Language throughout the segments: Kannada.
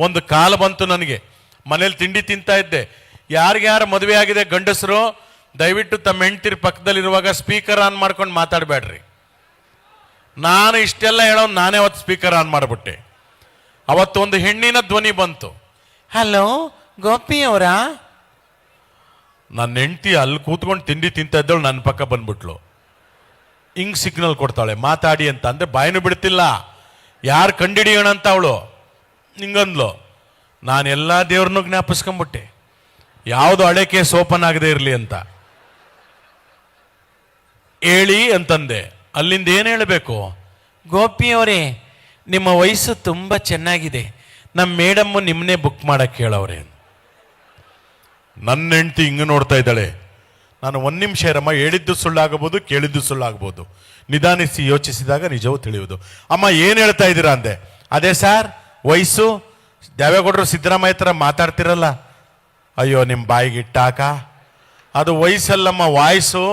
ಒಂದು ಕಾಲ ಬಂತು ನನಗೆ, ಮನೇಲಿ ತಿಂಡಿ ತಿಂತಾ ಇದ್ದೆ. ಯಾರಿಗ್ಯಾರು ಮದುವೆ ಆಗಿದೆ ಗಂಡಸರು ದಯವಿಟ್ಟು ತಮ್ಮ ಹೆಂಡ್ತಿರ್ ಪಕ್ಕದಲ್ಲಿರುವಾಗ ಸ್ಪೀಕರ್ ಆನ್ ಮಾಡ್ಕೊಂಡು ಮಾತಾಡಬೇಡ್ರಿ. ನಾನು ಇಷ್ಟೆಲ್ಲ ಹೇಳೋನು ನಾನೇ ಅವತ್ತು ಸ್ಪೀಕರ್ ಆನ್ ಮಾಡಿಬಿಟ್ಟೆ. ಅವತ್ತೊಂದು ಹೆಣ್ಣಿನ ಧ್ವನಿ ಬಂತು, ಹಲೋ ಗೋಪಿ ಅವರಾ. ನನ್ನ ಹೆಂಡ್ತಿ ಅಲ್ಲಿ ಕೂತ್ಕೊಂಡು ತಿಂಡಿ ತಿಂತಾ ಇದ್ದವಳು ನನ್ನ ಪಕ್ಕ ಬಂದ್ಬಿಟ್ಲು. ಹಿಂಗ್ ಸಿಗ್ನಲ್ ಕೊಡ್ತಾಳೆ ಮಾತಾಡಿ ಅಂತ. ಅಂದ್ರೆ ಬಾಯಿನೂ ಬಿಡ್ತಿಲ್ಲ, ಯಾರು ಕಂಡಿಡಿಯೋಣ ಅಂತ ಅವಳು ಹಿಂಗಂದ್ಲು. ನಾನೆಲ್ಲ ದೇವ್ರನ್ನೂ ಜ್ಞಾಪಿಸ್ಕೊಂಬಿಟ್ಟೆ, ಯಾವುದು ಹಳೆ ಕೇಸ್ ಓಪನ್ ಆಗದೆ ಇರಲಿ ಅಂತ ಹೇಳಿ ಅಂತಂದೆ. ಅಲ್ಲಿಂದ ಏನು ಹೇಳಬೇಕು, ಗೋಪಿಯವರೇ ನಿಮ್ಮ ವಯಸ್ಸು ತುಂಬ ಚೆನ್ನಾಗಿದೆ, ನಮ್ಮ ಮೇಡಮ್ಮು ನಿಮ್ಮನ್ನೇ ಬುಕ್ ಮಾಡಕ್ಕೆ ಹೇಳವ್ರೆ. ನನ್ನ ಹೆಂಡ್ತಿ ಹಿಂಗೆ ನೋಡ್ತಾ ಇದ್ದಾಳೆ. ನಾನು ಒಂದು ನಿಮಿಷ ಇರಮ್ಮ, ಹೇಳಿದ್ದು ಸುಳ್ಳಾಗಬಹುದು, ಕೇಳಿದ್ದು ಸುಳ್ಳಾಗಬಹುದು, ನಿಧಾನಿಸಿ ಯೋಚಿಸಿದಾಗ ನಿಜವೂ ತಿಳಿಯುವುದು. ಅಮ್ಮ ಏನು ಹೇಳ್ತಾ ಇದ್ದೀರಾ ಅಂದೆ. ಅದೇ ಸರ್ ವಯಸ್ಸು, ದೇವೇಗೌಡರು ಸಿದ್ದರಾಮಯ್ಯ ಥರ ಮಾತಾಡ್ತಿರಲ್ಲ. ಅಯ್ಯೋ ನಿಮ್ಮ ಬಾಯಿಗೆ ಇಟ್ಟಾಕ, ಅದು ವಯಸ್ಸಲ್ಲಮ್ಮ ವಾಯ್ಸು.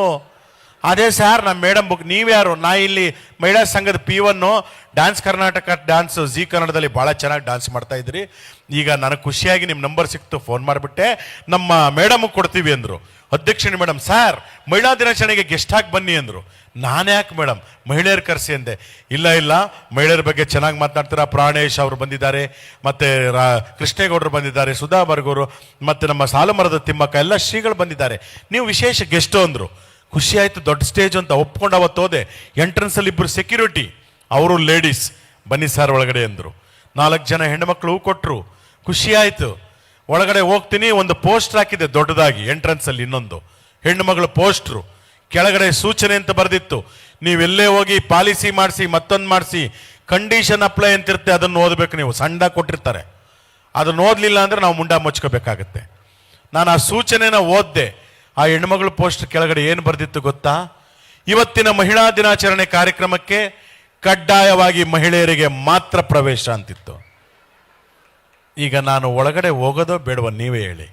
ಅದೇ ಸರ್ ನಮ್ಮ ಮೇಡಮ್ ಬುಕ್. ನೀವ್ಯಾರು? ನಾ ಇಲ್ಲಿ ಮಹಿಳಾ ಸಂಘದ P1 dance Karnataka dance G ಕನ್ನಡದಲ್ಲಿ ಭಾಳ ಚೆನ್ನಾಗಿ ಡ್ಯಾನ್ಸ್ ಮಾಡ್ತಾ ಇದ್ರಿ. ಈಗ ನನಗೆ ಖುಷಿಯಾಗಿ ನಿಮ್ಮ ನಂಬರ್ ಸಿಕ್ತು, ಫೋನ್ ಮಾಡಿಬಿಟ್ಟೆ, ನಮ್ಮ ಮೇಡಮ್ಗೆ ಕೊಡ್ತೀವಿ ಅಂದರು. ಅಧ್ಯಕ್ಷಣಿ ಮೇಡಮ್, ಸರ್ ಮಹಿಳಾ ದಿನಾಚರಣೆಗೆ ಗೆಸ್ಟ್ ಆಗಿ ಬನ್ನಿ ಅಂದರು. ನಾನು ಯಾಕೆ ಮೇಡಮ್ ಮಹಿಳೆಯರು ಕರೆಸಿ ಅಂದೆ. ಇಲ್ಲ ಇಲ್ಲ, ಮಹಿಳೆಯರ ಬಗ್ಗೆ ಚೆನ್ನಾಗಿ ಮಾತನಾಡ್ತೀರಾ. ಪ್ರಾಣೇಶ್ ಅವರು ಬಂದಿದ್ದಾರೆ, ಮತ್ತು ಕೃಷ್ಣೇಗೌಡರು ಬಂದಿದ್ದಾರೆ, ಸುಧಾ ಬರ್ಗೂರು, ಮತ್ತು ನಮ್ಮ ಸಾಲುಮರದ ತಿಮ್ಮಕ್ಕ, ಎಲ್ಲ ಶ್ರೀಗಳು ಬಂದಿದ್ದಾರೆ, ನೀವು ವಿಶೇಷ ಗೆಸ್ಟು ಅಂದರು. ಖುಷಿ ಆಯಿತು, ದೊಡ್ಡ ಸ್ಟೇಜ್ ಅಂತ ಒಪ್ಕೊಂಡು ಅವತ್ತು ಹೋದೆ. ಎಂಟ್ರೆನ್ಸಲ್ಲಿ ಇಬ್ಬರು ಸೆಕ್ಯೂರಿಟಿ, ಅವರು ಲೇಡೀಸ್, ಬನ್ನಿ ಸರ್ ಒಳಗಡೆ ಅಂದರು. 4 ಜನ ಹೆಣ್ಣುಮಕ್ಳು ಹೂ ಕೊಟ್ಟರು, ಖುಷಿ ಆಯಿತು. ಒಳಗಡೆ ಹೋಗ್ತೀನಿ, ಒಂದು ಪೋಸ್ಟರ್ ಹಾಕಿದೆ ದೊಡ್ಡದಾಗಿ ಎಂಟ್ರೆನ್ಸಲ್ಲಿ, ಇನ್ನೊಂದು ಹೆಣ್ಣು ಮಗಳು ಪೋಸ್ಟ್ರು, ಕೆಳಗಡೆ ಸೂಚನೆ ಅಂತ ಬರೆದಿತ್ತು, ನೀವೆಲ್ಲೇ ಹೋಗಿ ಪಾಲಿಸಿ ಮಾಡಿಸಿ ಮತ್ತೊಂದು ಮಾಡಿಸಿ ಕಂಡೀಷನ್ ಅಪ್ಲೈ ಅಂತಿರುತ್ತೆ, ಅದನ್ನು ಓದಬೇಕು ನೀವು. ಸಣ್ಣ ಕೊಟ್ಟಿರ್ತಾರೆ, ಅದನ್ನು ಓದಲಿಲ್ಲ ಅಂದರೆ ನಾವು ಮುಂಡ ಮುಚ್ಕೋಬೇಕಾಗತ್ತೆ. ನಾನು ಆ ಸೂಚನೆನ ಓದಿದೆ. ಆ ಹೆಣ್ಮಗಳು ಪೋಸ್ಟ್ ಕೆಳಗಡೆ ಏನು ಬರೆದಿತ್ತು ಗೊತ್ತಾ? ಇವತ್ತಿನ ಮಹಿಳಾ ದಿನಾಚರಣೆ ಕಾರ್ಯಕ್ರಮಕ್ಕೆ ಕಡ್ಡಾಯವಾಗಿ ಮಹಿಳೆಯರಿಗೆ ಮಾತ್ರ ಪ್ರವೇಶ ಅಂತಿತ್ತು. ಈಗ ನಾನು ಒಳಗಡೆ ಹೋಗೋದೋ ಬೇಡವ ನೀವೇ ಹೇಳಿ.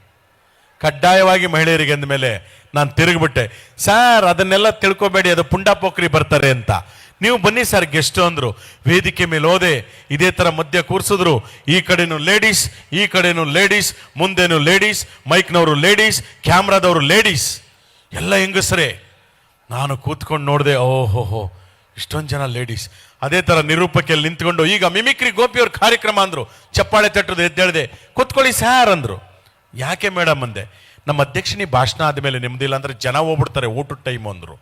ಕಡ್ಡಾಯವಾಗಿ ಮಹಿಳೆಯರಿಗೆ ಅಂದಮೇಲೆ ನಾನು ತಿರುಗಿಬಿಟ್ಟೆ. ಸರ್ ಅದನ್ನೆಲ್ಲ ತಿಳ್ಕೊಬೇಡಿ, ಅದು ಪುಂಡ ಪೋಖ್ರಿ ಬರ್ತಾರೆ ಅಂತ. ನೀವು ಬನ್ನಿ ಸರ್ ಗೆಸ್ಟು ಅಂದರು. ವೇದಿಕೆ ಮೇಲೆ ಹೋದೆ, ಇದೇ ಥರ ಮಧ್ಯ ಕೂರಿಸಿದ್ರು. ಈ ಕಡೆನೂ ಲೇಡೀಸ್, ಈ ಕಡೆನೂ ಲೇಡೀಸ್, ಮುಂದೇನು ಲೇಡೀಸ್, ಮೈಕ್ನವರು ಲೇಡೀಸ್, ಕ್ಯಾಮ್ರಾದವರು ಲೇಡೀಸ್, ಎಲ್ಲ ಹೆಂಗಸರೇ. ನಾನು ಕೂತ್ಕೊಂಡು ನೋಡಿದೆ, ಓಹೋಹೋ ಇಷ್ಟೊಂದು ಜನ ಲೇಡೀಸ್. ಅದೇ ಥರ ನಿರೂಪಕಿಯಲ್ಲಿ ನಿಂತ್ಕೊಂಡು, ಈಗ ಮಿಮಿಕ್ರಿ ಗೋಪಿಯವ್ರ ಕಾರ್ಯಕ್ರಮ ಅಂದರು. ಚಪ್ಪಾಳೆ ತಟ್ಟದು ಎದ್ದೇಳಿದೆ. ಕೂತ್ಕೊಳ್ಳಿ ಸರ್ ಅಂದರು. ಯಾಕೆ ಮೇಡಮ್ ಅಂದೆ. ನಮ್ಮ ಅಧ್ಯಕ್ಷನಿ ಭಾಷಣ ಆದಮೇಲೆ ನಿಮ್ದಿಲ್ಲ ಅಂದರೆ ಜನ ಹೋಗ್ಬಿಡ್ತಾರೆ ಊಟದ ಟೈಮು ಅಂದರು.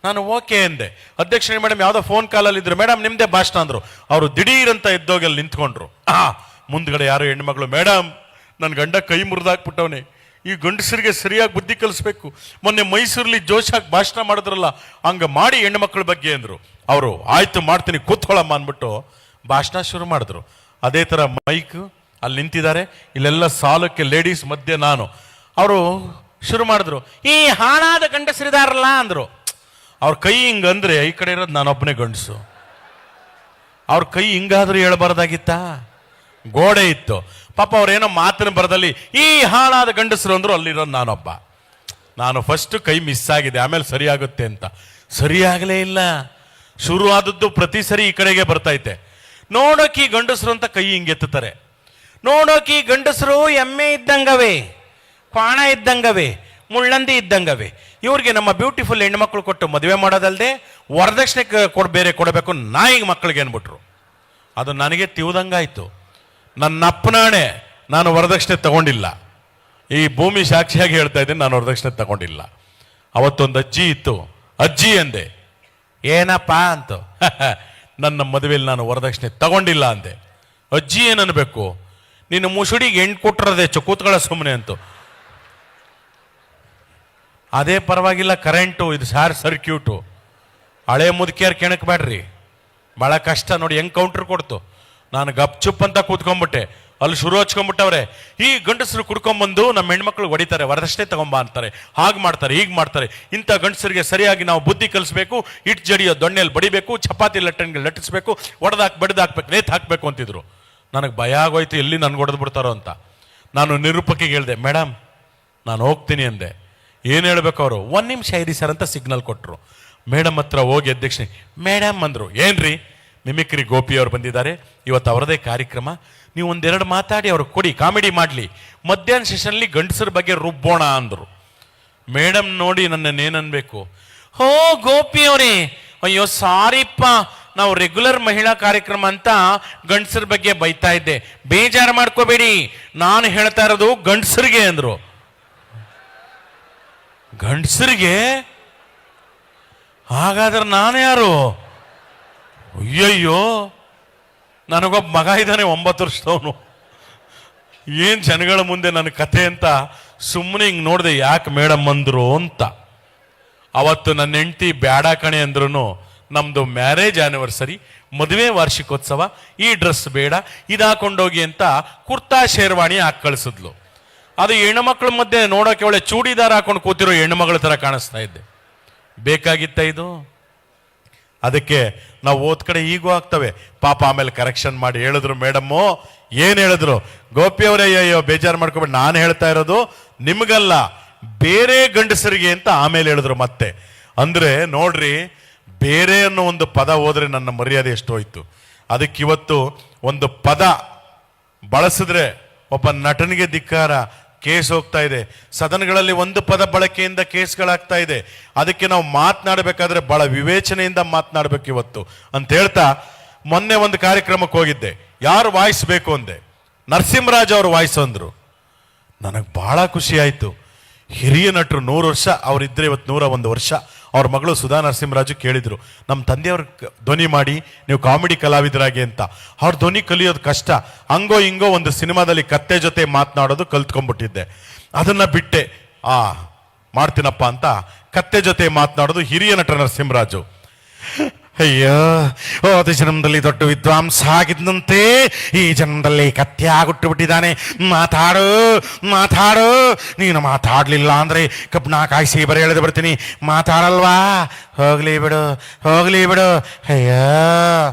ನಾನು ಓಕೆ ಅಂದೆ. ಅಧ್ಯಕ್ಷನಿ ಮೇಡಮ್ ಯಾವುದೋ ಫೋನ್ ಕಾಲಲ್ಲಿ ಇದ್ರು, ಮೇಡಮ್ ನಿಮ್ಮದೇ ಭಾಷಣ ಅಂದರು. ಅವರು ದಿಢೀರಂತ ಎದ್ದೋಗಿ ಅಲ್ಲಿ ನಿಂತ್ಕೊಂಡ್ರು. ಮುಂದ್ಗಡೆ ಯಾರು ಹೆಣ್ಮಗಳು, ಮೇಡಮ್ ನನ್ನ ಗಂಡ ಕೈ ಮುರಿದಾಕ್ಬಿಟ್ಟವನೇ, ಈ ಗಂಡಸರಿಗೆ ಸರಿಯಾಗಿ ಬುದ್ಧಿ ಕಲಿಸ್ಬೇಕು, ಮೊನ್ನೆ ಮೈಸೂರಲ್ಲಿ ಜೋಶಾಗಿ ಭಾಷಣ ಮಾಡಿದ್ರಲ್ಲ ಹಂಗೆ ಮಾಡಿ ಹೆಣ್ಮಕ್ಳ ಬಗ್ಗೆ ಅಂದರು. ಅವರು ಆಯ್ತು ಮಾಡ್ತೀನಿ ಕೂತ್ಕೊಳ್ಳಮ್ಮ ಅಂದ್ಬಿಟ್ಟು ಭಾಷಣ ಶುರು ಮಾಡಿದ್ರು. ಅದೇ ಥರ ಮೈಕ್ ಅಲ್ಲಿ ನಿಂತಿದ್ದಾರೆ, ಇಲ್ಲೆಲ್ಲ ಸಾಲಕ್ಕೆ ಲೇಡೀಸ್ ಮಧ್ಯೆ ನಾನು. ಅವರು ಶುರು ಮಾಡಿದ್ರು, ಈ ಹಾಳಾದ ಗಂಡಸರಿದಾರಲ್ಲ ಅಂದರು. ಅವ್ರ ಕೈ ಹಿಂಗಂದ್ರೆ ಈ ಕಡೆ ಇರೋದು ನಾನೊಬ್ಬನೇ ಗಂಡಸು. ಅವ್ರ ಕೈ ಹಿಂಗಾದ್ರೂ ಹೇಳ್ಬಾರ್ದಾಗಿತ್ತಾ? ಗೋಡೆ ಇತ್ತು ಪಾಪ. ಅವ್ರೇನೋ ಮಾತಿನ ಬರದಲ್ಲಿ ಈ ಹಾಳಾದ ಗಂಡಸರು ಅಂದರು, ಅಲ್ಲಿರೋದು ನಾನೊಬ್ಬ. ನಾನು ಫಸ್ಟ್ ಕೈ ಮಿಸ್ ಆಗಿದೆ, ಆಮೇಲೆ ಸರಿಯಾಗುತ್ತೆ ಅಂತ. ಸರಿಯಾಗಲೇ ಇಲ್ಲ. ಶುರು ಆದದ್ದು ಪ್ರತಿ ಸರಿ ಈ ಕಡೆಗೆ ಬರ್ತೈತೆ. ನೋಡೋಕಿ ಗಂಡಸರು ಅಂತ ಕೈ ಹಿಂಗೆತ್ತಾರೆ. ನೋಡೋಕಿ ಗಂಡಸರು ಎಮ್ಮೆ ಇದ್ದಂಗವೇ, ಕ್ವಾಣ ಇದ್ದಂಗವೇ, ಮುಳ್ಳಂದಿ ಇದ್ದಂಗವೇ. ಇವ್ರಿಗೆ ನಮ್ಮ ಬ್ಯೂಟಿಫುಲ್ ಹೆಣ್ಮಕ್ಳು ಕೊಟ್ಟು ಮದುವೆ ಮಾಡೋದಲ್ಲದೆ ವರದಕ್ಷಿಣೆ ಬೇರೆ ಕೊಡಬೇಕು ನಾಯಿಗೆ ಮಕ್ಕಳಿಗೆ ಅಂದ್ಬಿಟ್ರು. ಅದು ನನಗೆ ತಿವ್ದಂಗಾಯ್ತು. ನನ್ನ ಅಪ್ಪನಾಣೆ ನಾನು ವರದಕ್ಷಿಣೆ ತಗೊಂಡಿಲ್ಲ. ಈ ಭೂಮಿ ಸಾಕ್ಷಿಯಾಗಿ ಹೇಳ್ತಾ ಇದ್ದೀನಿ, ನಾನು ವರದಕ್ಷಿಣೆ ತಗೊಂಡಿಲ್ಲ. ಅವತ್ತೊಂದು ಅಜ್ಜಿ ಇತ್ತು, ಅಜ್ಜಿ ಅಂದೆ. ಏನಪ್ಪ ಅಂತ. ನನ್ನ ಮದುವೆಯಲ್ಲಿ ನಾನು ವರದಕ್ಷಿಣೆ ತಗೊಂಡಿಲ್ಲ ಅಂದೆ. ಅಜ್ಜಿ ಏನನ್ಬೇಕು, ನೀನು ಮುಸುಡಿಗೆ ಹೆಣ್ಣು ಕೊಟ್ಟಿರೋದೇ ಕೂತ್ಗಳ ಸುಮ್ಮನೆ ಅಂತು. ಅದೇ ಪರವಾಗಿಲ್ಲ, ಕರೆಂಟು ಇದು ಸರ್ಕ್ಯೂಟು, ಹಳೆ ಮುದುಕಿಯಾರು ಕೆಣಕಬೇಡ್ರಿ, ಭಾಳ ಕಷ್ಟ ನೋಡಿ. ಹೆಂಗೆ ಕೌಂಟ್ರ್ ಕೊಡ್ತು. ನಾನು ಗಪ್ಚುಪ್ ಅಂತ ಕೂತ್ಕೊಂಡ್ಬಿಟ್ಟೆ. ಅಲ್ಲಿ ಶುರು ಹಚ್ಕೊಂಡ್ಬಿಟ್ಟವ್ರೆ, ಈ ಗಂಡಸರು ಕುಡ್ಕೊಂಬಂದು ನಮ್ಮ ಹೆಣ್ಮಕ್ಳು ಹೊಡಿತಾರೆ, ವರದಕ್ಷಿಣೆ ತಗೊಂಬ ಅಂತಾರೆ, ಹಾಗೆ ಮಾಡ್ತಾರೆ, ಹೀಗೆ ಮಾಡ್ತಾರೆ. ಇಂಥ ಗಂಡಸರಿಗೆ ಸರಿಯಾಗಿ ನಾವು ಬುದ್ಧಿ ಕಲಿಸ್ಬೇಕು, ಇಟ್ಟು ಜಡಿಯೋ ದೊಣ್ಣೆಯಲ್ಲಿ ಬಡಿಬೇಕು, ಚಪಾತಿ ಲಟ್ಟಣಿಗೆ ಲಟ್ಟಿಸ್ಬೇಕು, ಒಡೆದಾಕಿ ಬಡಿದಾಕ್ಬೇಕು, ನೇತು ಹಾಕಬೇಕು ಅಂತಿದ್ರು. ನನಗೆ ಭಯ ಆಗೋಯ್ತು, ಎಲ್ಲಿ ನನ್ಗೆ ಹೊಡೆದು ಬಿಡ್ತಾರೋ ಅಂತ. ನಾನು ನಿರೂಪಕಿಗೆ ಹೇಳಿದೆ, ಮೇಡಮ್ ನಾನು ಹೋಗ್ತೀನಿ ಅಂದೆ. ಏನು ಹೇಳ್ಬೇಕು ಅವರು, 1 ನಿಮಿಷ ಇರಿ ಸರ್ ಅಂತ ಸಿಗ್ನಲ್ ಕೊಟ್ಟರು. ಮೇಡಮ್ ಹತ್ರ ಹೋಗಿ ಅಧ್ಯಕ್ಷೆ ಮೇಡಮ್ ಅಂದರು. ಏನ್ರಿ ಮಿಮಿಕ್ರಿ ಗೋಪಿಯವ್ರು ಬಂದಿದ್ದಾರೆ, ಇವತ್ತು ಅವರದೇ ಕಾರ್ಯಕ್ರಮ, ನೀವು ಒಂದೆರಡು ಮಾತಾಡಿ ಅವ್ರಿಗೆ ಕೊಡಿ, ಕಾಮಿಡಿ ಮಾಡಲಿ. ಮಧ್ಯಾಹ್ನ ಸೆಷನ್ಲಿ ಗಂಡಸರ ಬಗ್ಗೆ ರುಬ್ಬೋಣ ಅಂದರು. ಮೇಡಮ್ ನೋಡಿ ನನ್ನನ್ನೇನನ್ಬೇಕು, ಹೋ ಗೋಪಿ ಅವರೇ, ಅಯ್ಯೋ ಸಾರಿಪ್ಪ, ನಾವು ರೆಗ್ಯುಲರ್ ಮಹಿಳಾ ಕಾರ್ಯಕ್ರಮ ಅಂತ ಗಂಡಸರ ಬಗ್ಗೆ ಬೈತಾ ಇದ್ದೆ, ಬೇಜಾರು ಮಾಡ್ಕೋಬೇಡಿ, ನಾನು ಹೇಳ್ತಾ ಇರೋದು ಗಂಡಸರಿಗೆ ಅಂದ್ರು. ಗಂಡಸರಿಗೆ? ಹಾಗಾದ್ರೆ ನಾನು ಯಾರು? ಅಯ್ಯಯ್ಯೋ, ನನಗೊಬ್ಬ ಮಗ ಇದ್ದಾನೆ 9 ವರ್ಷದವನು. ಏನು ಜನಗಳ ಮುಂದೆ ನನ್ನ ಕಥೆ ಅಂತ ಸುಮ್ಮನೆ ಹಿಂಗೆ ನೋಡಿದೆ, ಯಾಕೆ ಮೇಡಮ್ ಅಂದ್ರು ಅಂತ. ಅವತ್ತು ನನ್ನ ಹೆಂಡತಿ ಬ್ಯಾಡ ಕಣೆ ಅಂದ್ರೂ, ನಮ್ಮದು ಮ್ಯಾರೇಜ್ ಆ್ಯನಿವರ್ಸರಿ, ಮದುವೆ ವಾರ್ಷಿಕೋತ್ಸವ, ಈ ಡ್ರೆಸ್ ಬೇಡ, ಇದು ಹಾಕೊಂಡೋಗಿ ಅಂತ ಕುರ್ತಾ ಶೇರ್ವಾಣಿ ಹಾಕಿ ಕಳಿಸಿದ್ಲು. ಅದು ಹೆಣ್ಣುಮಕ್ಳ ಮಧ್ಯೆ ನೋಡೋಕೆ ಒಳ್ಳೆ ಚೂಡಿದಾರ ಹಾಕೊಂಡು ಕೂತಿರೋ ಹೆಣ್ಣುಮಗಳ ಥರ ಕಾಣಿಸ್ತಾ ಇದ್ದೆ. ಬೇಕಾಗಿತ್ತ ಇದು? ಅದಕ್ಕೆ ನಾವು ಓದ್ ಕಡೆ ಈಗೂ ಆಗ್ತವೆ ಪಾಪ. ಆಮೇಲೆ ಕರೆಕ್ಷನ್ ಮಾಡಿ ಹೇಳಿದ್ರು ಮೇಡಮ್ಮು, ಏನು ಹೇಳಿದ್ರು, ಗೋಪಿ ಅವರೇ ಅಯ್ಯೋ ಬೇಜಾರು ಮಾಡ್ಕೊಬೇಡಿ, ನಾನು ಹೇಳ್ತಾ ಇರೋದು ನಿಮಗಲ್ಲ, ಬೇರೆ ಗಂಡಸರಿಗೆ ಅಂತ ಆಮೇಲೆ ಹೇಳಿದ್ರು ಮತ್ತೆ. ಅಂದ್ರೆ ನೋಡ್ರಿ, ಬೇರೆ ಅನ್ನೋ ಒಂದು ಪದ ಹೋದ್ರೆ ನನ್ನ ಮರ್ಯಾದೆ ಎಷ್ಟೋಯ್ತು. ಅದಕ್ಕಿವತ್ತು ಒಂದು ಪದ ಬಳಸಿದ್ರೆ ಒಬ್ಬ ನಟನಿಗೆ ಧಿಕ್ಕಾರ, ಕೇಸ್ ಹೋಗ್ತಾ ಇದೆ. ಸದನಗಳಲ್ಲಿ ಒಂದು ಪದ ಬಳಕೆಯಿಂದ ಕೇಸ್ಗಳಾಗ್ತಾ ಇದೆ. ಅದಕ್ಕೆ ನಾವು ಮಾತನಾಡಬೇಕಾದ್ರೆ ಬಹಳ ವಿವೇಚನೆಯಿಂದ ಮಾತನಾಡಬೇಕು ಇವತ್ತು ಅಂತ ಹೇಳ್ತಾ, ಮೊನ್ನೆ ಒಂದು ಕಾರ್ಯಕ್ರಮಕ್ಕೆ ಹೋಗಿದ್ದೆ. ಯಾರು ವಾಯ್ಸ್ ಬೇಕು ಅಂದೆ, ನರಸಿಂಹರಾಜ್ ಅವರು ವಾಯ್ಸ್ ಅಂದ್ರು. ನನಗೆ ಬಹಳ ಖುಷಿ ಆಯಿತು. ಹಿರಿಯ ನಟರು, 100 ವರ್ಷ ಅವರಿದ್ದರೆ ಇವತ್ತು 101 ವರ್ಷ. ಅವ್ರ ಮಗಳು ಸುಧಾ ನರಸಿಂಹರಾಜು ಕೇಳಿದ್ರು, ನಮ್ಮ ತಂದೆಯವ್ರ ಧ್ವನಿ ಮಾಡಿ ನೀವು ಕಾಮಿಡಿ ಕಲಾವಿದರಾಗಿ ಅಂತ. ಅವ್ರ ಧ್ವನಿ ಕಲಿಯೋದು ಕಷ್ಟ, ಹಂಗೋ ಹಿಂಗೋ ಒಂದು ಸಿನಿಮಾದಲ್ಲಿ ಕತ್ತೆ ಜೊತೆ ಮಾತನಾಡೋದು ಕಲ್ತ್ಕೊಂಡ್ಬಿಟ್ಟಿದ್ದೆ. ಅದನ್ನ ಬಿಟ್ಟೆ, ಮಾಡ್ತೀನಪ್ಪ ಅಂತ ಕತ್ತೆ ಜೊತೆ ಮಾತನಾಡೋದು ಹಿರಿಯ ನಟ ನರಸಿಂಹರಾಜು. ಅಯ್ಯೋ, ಹೋದ ಜನ್ಮದಲ್ಲಿ ದೊಡ್ಡ ವಿದ್ವಾಂಸ ಆಗಿದ್ದಂತೆ ಈ ಜನ್ಮದಲ್ಲಿ ಕತ್ತೆ ಆಗುಟ್ಟು ಬಿಟ್ಟಿದ್ದಾನೆ. ಮಾತಾಡು ಮಾತಾಡು, ನೀನು ಮಾತಾಡ್ಲಿಲ್ಲ ಅಂದ್ರೆ ಕಬ್ನ ಕಾಯಿಸಿ ಬರ ಎಳೆದು ಬರ್ತೀನಿ, ಮಾತಾಡಲ್ವಾ, ಹೋಗ್ಲಿ ಬಿಡು ಹೋಗ್ಲಿ ಬಿಡು ಅಯ್ಯೋ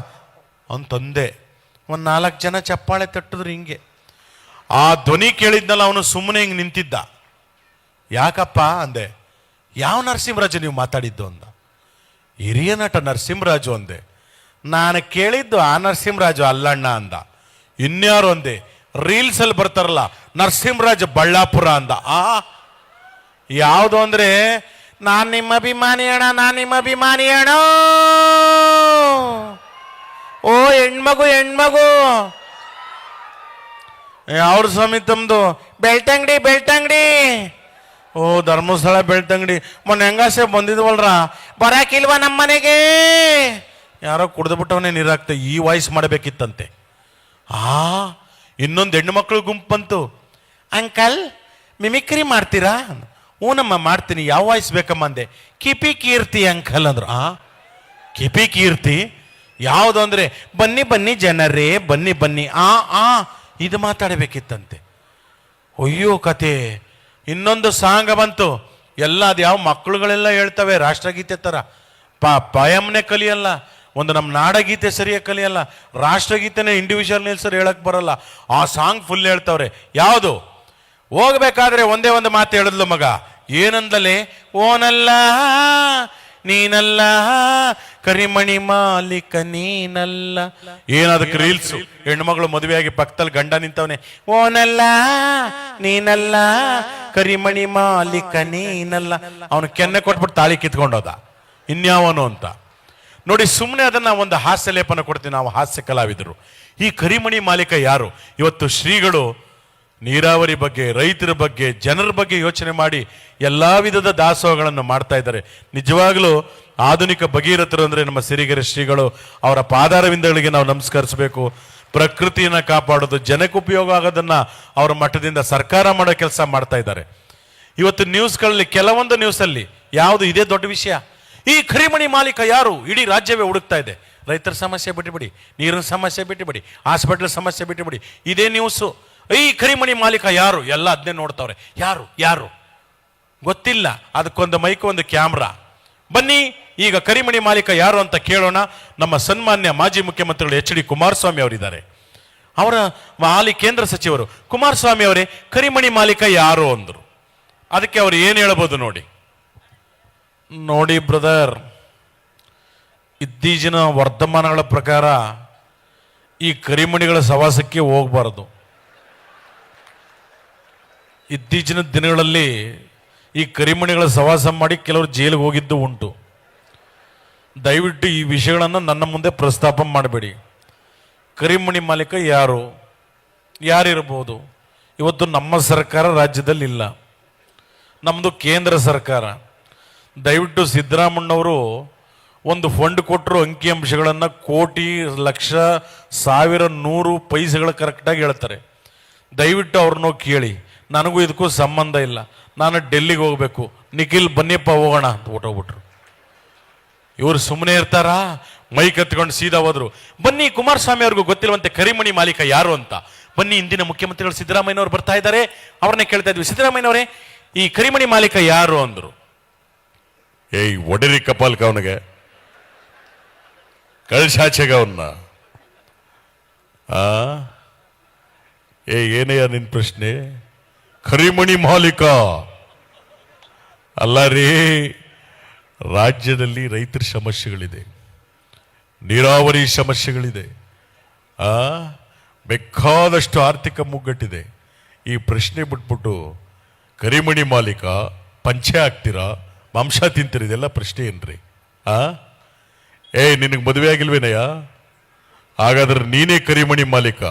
ಅಂತಂದೆ. 4 ಜನ ಚಪ್ಪಾಳೆ ತಟ್ಟಿದ್ರು. ಹಿಂಗೆ ಆ ಧ್ವನಿ ಕೇಳಿದ್ನಲ್ಲ, ಅವನು ಸುಮ್ಮನೆ ಹಿಂಗೆ ನಿಂತಿದ್ದ. ಯಾಕಪ್ಪ ಅಂದೆ. ಯಾವ ನರಸಿಂಹರಾಜು ನೀವು ಮಾತಾಡಿದ್ದು ಅಂದ. ಹಿರಿಯ ನಟ ನರಸಿಂಹರಾಜು ಅಂದೆ. ನಾನು ಕೇಳಿದ್ದು ಆ ನರಸಿಂಹರಾಜು ಅಲ್ಲಣ್ಣ ಅಂದ. ಇನ್ಯಾರು ಅಂದೆ, ರೀಲ್ಸ್ ಅಲ್ಲಿ ಬರ್ತಾರಲ್ಲ ನರಸಿಂಹರಾಜ್ ಬಳ್ಳಾಪುರ ಅಂದ. ಯಾವುದು ಅಂದ್ರೆ, ನಾನ್ ನಿಮ್ಮ ಅಭಿಮಾನಿ ಅಣ್ಣ, ನಾನ್ ನಿಮ್ಮ ಅಭಿಮಾನಿ ಅಣ್ಣ. ಓ ಹೆಣ್ಮಗು ಹೆಣ್ಮಗು, ಅವ್ರ ಸ್ವಾಮಿ ತಮ್ದು ಬೆಳ್ತಂಗಡಿ ಬೆಳ್ತಂಗಡಿ. ಓ ಧರ್ಮಸ್ಥಳ ಬೆಳ್ತಂಗಡಿ. ಮೊನ್ನೆ ಹೆಂಗಾಸೆ ಬಂದಿದ್ವಲ್ರ, ಬರಾಕಿಲ್ವಾ ನಮ್ಮ ಮನೆಗೆ? ಯಾರೋ ಕುಡ್ದು ಬಿಟ್ಟವನೇ ನೀರಾಗ್ತ. ಈ ವಾಯ್ಸ್ ಮಾಡಬೇಕಿತ್ತಂತೆ. ಇನ್ನೊಂದು ಹೆಣ್ಣು ಮಕ್ಕಳು ಗುಂಪು ಬಂತು. ಅಂಕಲ್ ಮಿಮಿಕ್ರಿ ಮಾಡ್ತೀರಾ? ಹ್ಞೂನಮ್ಮ ಮಾಡ್ತೀನಿ. ಯಾವ ವಾಯ್ಸ್ ಬೇಕಮ್ಮ ಅಂದೆ. ಕಿಪಿ ಕೀರ್ತಿ ಅಂಕಲ್ ಅಂದ್ರು. ಕಿಪಿ ಕೀರ್ತಿ ಯಾವುದು ಅಂದ್ರೆ, ಬನ್ನಿ ಬನ್ನಿ ಜನರೇ ಬನ್ನಿ ಬನ್ನಿ. ಇದು ಮಾತಾಡಬೇಕಿತ್ತಂತೆ. ಅಯ್ಯೋ ಕತೆ. ಇನ್ನೊಂದು ಸಾಂಗ್ ಬಂತು. ಎಲ್ಲ ಅದು ಯಾವ ಮಕ್ಕಳುಗಳೆಲ್ಲ ಹೇಳ್ತವೆ ರಾಷ್ಟ್ರಗೀತೆ ಥರ. ಪಯಮ್ನೆ ಕಲಿಯಲ್ಲ, ಒಂದು ನಮ್ಮ ನಾಡಗೀತೆ ಸರಿಯಾಗಿ ಕಲಿಯಲ್ಲ, ರಾಷ್ಟ್ರಗೀತೆನೇ ಇಂಡಿವಿಜುವಲ್ ನಿಲ್ಸರ್ ಹೇಳಕ್ ಬರಲ್ಲ. ಆ ಸಾಂಗ್ ಫುಲ್ ಹೇಳ್ತವ್ರೆ. ಯಾವುದು? ಹೋಗ್ಬೇಕಾದ್ರೆ ಒಂದೇ ಒಂದು ಮಾತು ಹೇಳಿದ್ಲು ಮಗ. ಏನಂದಲೇ? ಓನಲ್ಲ ನೀನಲ್ಲ ಕರಿಮಣಿ ಮಾಲೀಕ ನೀನಲ್ಲ. ಏನದಕ್ಕೆ ರೀಲ್ಸು. ಹೆಣ್ಮಗಳು ಮದುವೆಯಾಗಿ ಪಕ್ಕದಲ್ಲಿ ಗಂಡ ನಿಂತವನೆ. ಓನಲ್ಲ ನೀನಲ್ಲ ಕರಿಮಣಿ ಮಾಲೀಕ ನೀನಲ್ಲ. ಅವನು ಕೆನ್ನೆ ಕೊಟ್ಬಿಟ್ಟು ತಾಳಿ ಕಿತ್ಕೊಂಡೋದ. ಇನ್ಯಾವನು ಅಂತ ನೋಡಿ. ಸುಮ್ಮನೆ ಅದನ್ನ ಒಂದು ಹಾಸ್ಯ ಲೇಪನ ಕೊಡ್ತೀವಿ ನಾವು, ಹಾಸ್ಯ ಕಲಾವಿದರು. ಈ ಕರಿಮಣಿ ಮಾಲೀಕ ಯಾರು? ಇವತ್ತು ಶ್ರೀಗಳು ನೀರಾವರಿ ಬಗ್ಗೆ, ರೈತರ ಬಗ್ಗೆ, ಜನರ ಬಗ್ಗೆ ಯೋಚನೆ ಮಾಡಿ ಎಲ್ಲ ವಿಧದ ದಾಸೋಹಗಳನ್ನು ಮಾಡ್ತಾ ಇದ್ದಾರೆ. ನಿಜವಾಗ್ಲೂ ಆಧುನಿಕ ಭಗೀರಥರು ಅಂದರೆ ನಮ್ಮ ಸಿರಿಗೆರೆ ಶ್ರೀಗಳು. ಅವರ ಪಾದಾರವಿಂದಗಳಿಗೆ ನಾವು ನಮಸ್ಕರಿಸಬೇಕು. ಪ್ರಕೃತಿಯನ್ನು ಕಾಪಾಡೋದು, ಜನಕ್ಕೆ ಉಪಯೋಗ ಆಗೋದನ್ನ ಅವರ ಮಟ್ಟದಿಂದ ಸರ್ಕಾರ ಮಾಡೋ ಕೆಲಸ ಮಾಡ್ತಾ ಇದ್ದಾರೆ. ಇವತ್ತು ನ್ಯೂಸ್ಗಳಲ್ಲಿ, ಕೆಲವೊಂದು ನ್ಯೂಸಲ್ಲಿ ಯಾವುದು ಇದೇ ದೊಡ್ಡ ವಿಷಯ. ಈ ಕರಿಮಣಿ ಮಾಲೀಕ ಯಾರು? ಇಡೀ ರಾಜ್ಯವೇ ಹುಡುಕ್ತಾ ಇದೆ. ರೈತರ ಸಮಸ್ಯೆ ಬಿಟ್ಟುಬಿಡಿ, ನೀರಿನ ಸಮಸ್ಯೆ ಬಿಟ್ಟುಬಿಡಿ, ಹಾಸ್ಪಿಟಲ್ ಸಮಸ್ಯೆ ಬಿಟ್ಟುಬಿಡಿ, ಇದೇ ನ್ಯೂಸು. ಈ ಕರಿಮಣಿ ಮಾಲೀಕ ಯಾರು? ಎಲ್ಲ ಅದನ್ನೇ ನೋಡ್ತಾವ್ರೆ. ಯಾರು ಯಾರು ಗೊತ್ತಿಲ್ಲ. ಅದಕ್ಕೊಂದು ಮೈಕ್, ಒಂದು ಕ್ಯಾಮ್ರಾ. ಬನ್ನಿ ಈಗ ಕರಿಮಣಿ ಮಾಲೀಕ ಯಾರು ಅಂತ ಕೇಳೋಣ. ನಮ್ಮ ಸನ್ಮಾನ್ಯ ಮಾಜಿ ಮುಖ್ಯಮಂತ್ರಿಗಳು ಎಚ್ ಡಿ ಕುಮಾರಸ್ವಾಮಿ ಅವರಿದ್ದಾರೆ. ಅವರ ಹಾಲಿ ಕೇಂದ್ರ ಸಚಿವರು. ಕುಮಾರಸ್ವಾಮಿ ಅವರೇ, ಕರಿಮಣಿ ಮಾಲೀಕ ಯಾರು ಅಂದರು. ಅದಕ್ಕೆ ಅವರು ಏನು ಹೇಳ್ಬೋದು ನೋಡಿ. ನೋಡಿ ಬ್ರದರ್, ಇತ್ತೀಚಿನ ವರ್ತಮಾನಗಳ ಪ್ರಕಾರ ಈ ಕರಿಮಣಿಗಳ ಸವಾಸಕ್ಕೆ ಹೋಗಬಾರದು. ಇತ್ತೀಚಿನ ದಿನಗಳಲ್ಲಿ ಈ ಕರಿಮಣಿಗಳ ಸವಾಸ ಮಾಡಿ ಕೆಲವರು ಜೈಲಿಗೆ ಹೋಗಿದ್ದು ಉಂಟು. ದಯವಿಟ್ಟು ಈ ವಿಷಯಗಳನ್ನು ನನ್ನ ಮುಂದೆ ಪ್ರಸ್ತಾಪ ಮಾಡಬೇಡಿ. ಕರಿಮಣಿ ಮಾಲೀಕ ಯಾರಿರ್ಬೋದು? ಇವತ್ತು ನಮ್ಮ ಸರ್ಕಾರ ರಾಜ್ಯದಲ್ಲಿ ಇಲ್ಲ, ನಮ್ಮದು ಕೇಂದ್ರ ಸರ್ಕಾರ. ದಯವಿಟ್ಟು ಸಿದ್ದರಾಮಣ್ಣವರು ಒಂದು ಫಂಡ್ ಕೊಟ್ಟರು, ಅಂಕಿಅಂಶಗಳನ್ನು ಕೋಟಿ, ಲಕ್ಷ, ಸಾವಿರ, 100 ಪೈಸೆಗಳು ಕರೆಕ್ಟಾಗಿ ಹೇಳ್ತಾರೆ. ದಯವಿಟ್ಟು ಅವ್ರನ್ನೋ ಕೇಳಿ. ನನಗೂ ಇದಕ್ಕೂ ಸಂಬಂಧ ಇಲ್ಲ, ನಾನು ಡೆಲ್ಲಿಗೆ ಹೋಗಬೇಕು, ನಿಖಿಲ್ ಬನ್ನಿಯಪ್ಪ ಹೋಗೋಣ ಅಂತ ಹೊಟ್ಟೋಗ್ಬಿಟ್ರು. ಇವರು ಸುಮ್ಮನೆ ಇರ್ತಾರಾ? ಮೈಕ್ ಎತ್ಕೊಂಡು ಸೀದಾ ಹೋದ್ರು. ಬನ್ನಿ, ಕುಮಾರಸ್ವಾಮಿ ಅವ್ರಿಗೂ ಗೊತ್ತಿರುವಂತೆ ಕರಿಮಣಿ ಮಾಲೀಕ ಯಾರು ಅಂತ. ಬನ್ನಿ, ಇಂದಿನ ಮುಖ್ಯಮಂತ್ರಿಗಳು ಸಿದ್ದರಾಮಯ್ಯನವರು ಬರ್ತಾ ಇದ್ದಾರೆ, ಅವ್ರನ್ನೇ ಕೇಳ್ತಾ ಇದ್ವಿ. ಸಿದ್ದರಾಮಯ್ಯನವರೇ, ಈ ಕರಿಮಣಿ ಮಾಲೀಕ ಯಾರು ಅಂದ್ರು. ಏಯ್ ಒಡೆರಿ ಕಪಾಲ್ಕ ಅವನಿಗೆ, ಕಳ್ಸಾಚೆಗ ಅವನ್ನ. ಏನಯ್ಯ ನಿನ್ ಪ್ರಶ್ನೆ? ಕರಿಮಣಿ ಮಾಲೀಕ ಅಲ್ಲ ರೀ. ರಾಜ್ಯದಲ್ಲಿ ರೈತರ ಸಮಸ್ಯೆಗಳಿದೆ, ನೀರಾವರಿ ಸಮಸ್ಯೆಗಳಿದೆ, ಬೇಕಾದಷ್ಟು ಆರ್ಥಿಕ ಮುಗ್ಗಟ್ಟಿದೆ. ಈ ಪ್ರಶ್ನೆ ಬಿಟ್ಬಿಟ್ಟು ಕರಿಮಣಿ ಮಾಲೀಕ, ಪಂಚೆ ಹಾಕ್ತೀರಾ, ಮಾಂಸ ತಿಂತೀರ, ಇದೆಲ್ಲ ಪ್ರಶ್ನೆ ಏನ್ರಿ? ನಿನಗೆ ಮದುವೆ ಆಗಿಲ್ವೇನಯ್ಯ? ಹಾಗಾದ್ರೆ ನೀನೇ ಕರಿಮಣಿ ಮಾಲೀಕ.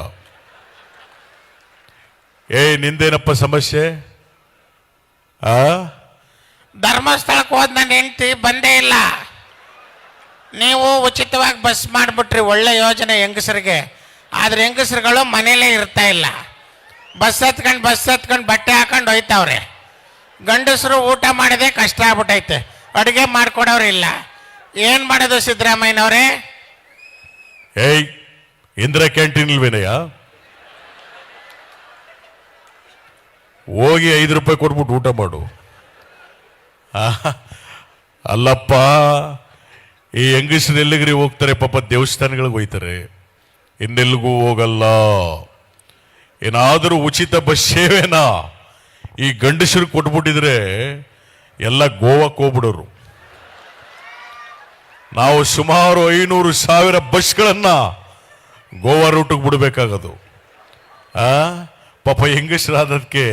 ನಿಂದೇನಪ್ಪ ಸಮಸ್ಯೆ? ಧರ್ಮಸ್ಥಳಕ್ಕೆ ಹೋದ್ ನನ್ನ ಹೆಂಡತಿ ಬಂದೇ ಇಲ್ಲ. ನೀವು ಉಚಿತವಾಗಿ ಬಸ್ ಮಾಡಿಬಿಟ್ರಿ, ಒಳ್ಳೆ ಯೋಜನೆ ಹೆಂಗಸರಿಗೆ. ಆದ್ರೆ ಹೆಂಗಸರುಗಳು ಮನೇಲೇ ಇರ್ತಾ ಇಲ್ಲ. ಬಸ್ ಹತ್ಕೊಂಡು ಬಟ್ಟೆ ಹಾಕೊಂಡು ಹೋಯ್ತಾವ್ರೆ. ಗಂಡಸರು ಊಟ ಮಾಡೋದೇ ಕಷ್ಟ ಆಗ್ಬಿಟ್ಟೈತೆ, ಅಡುಗೆ ಮಾಡ್ಕೊಡೋರಿಲ್ಲ. ಏನ್ ಮಾಡೋದು ಸಿದ್ದರಾಮಯ್ಯನವರೇ? ಇಂದಿರಾ ಕ್ಯಾಂಟೀನ್ ಇಲ್ವೇನಯ್ಯ? ಹೋಗಿ 5 ರೂಪಾಯಿ ಕೊಟ್ಬಿಟ್ಟು ಊಟ ಮಾಡು. ಅಲ್ಲಪ್ಪ, ಈ ಹೆಂಗಸರು ಎಲ್ಲಿಗ್ರಿ ಹೋಗ್ತಾರೆ? ಪಾಪ ದೇವಸ್ಥಾನಗಳಿಗೆ ಹೋಯ್ತಾರೆ, ಇನ್ನೆಲ್ಲಿಗೂ ಹೋಗಲ್ಲ. ಏನಾದರೂ ಉಚಿತ ಬಸ್ ಸೇವೆನಾ ಈ ಗಂಡಸರು ಕೊಟ್ಬಿಟ್ಟಿದ್ರೆ ಎಲ್ಲ ಗೋವಾಕ್ಕೆ ಹೋಗ್ಬಿಡೋರು. ನಾವು ಸುಮಾರು 500,000 ಬಸ್ಗಳನ್ನ ಗೋವಾ ರೂಟಿಗೆ ಬಿಡಬೇಕಾಗದು. ಪಾಪ ಹೆಂಗಸರಾದಕ್ಕೆ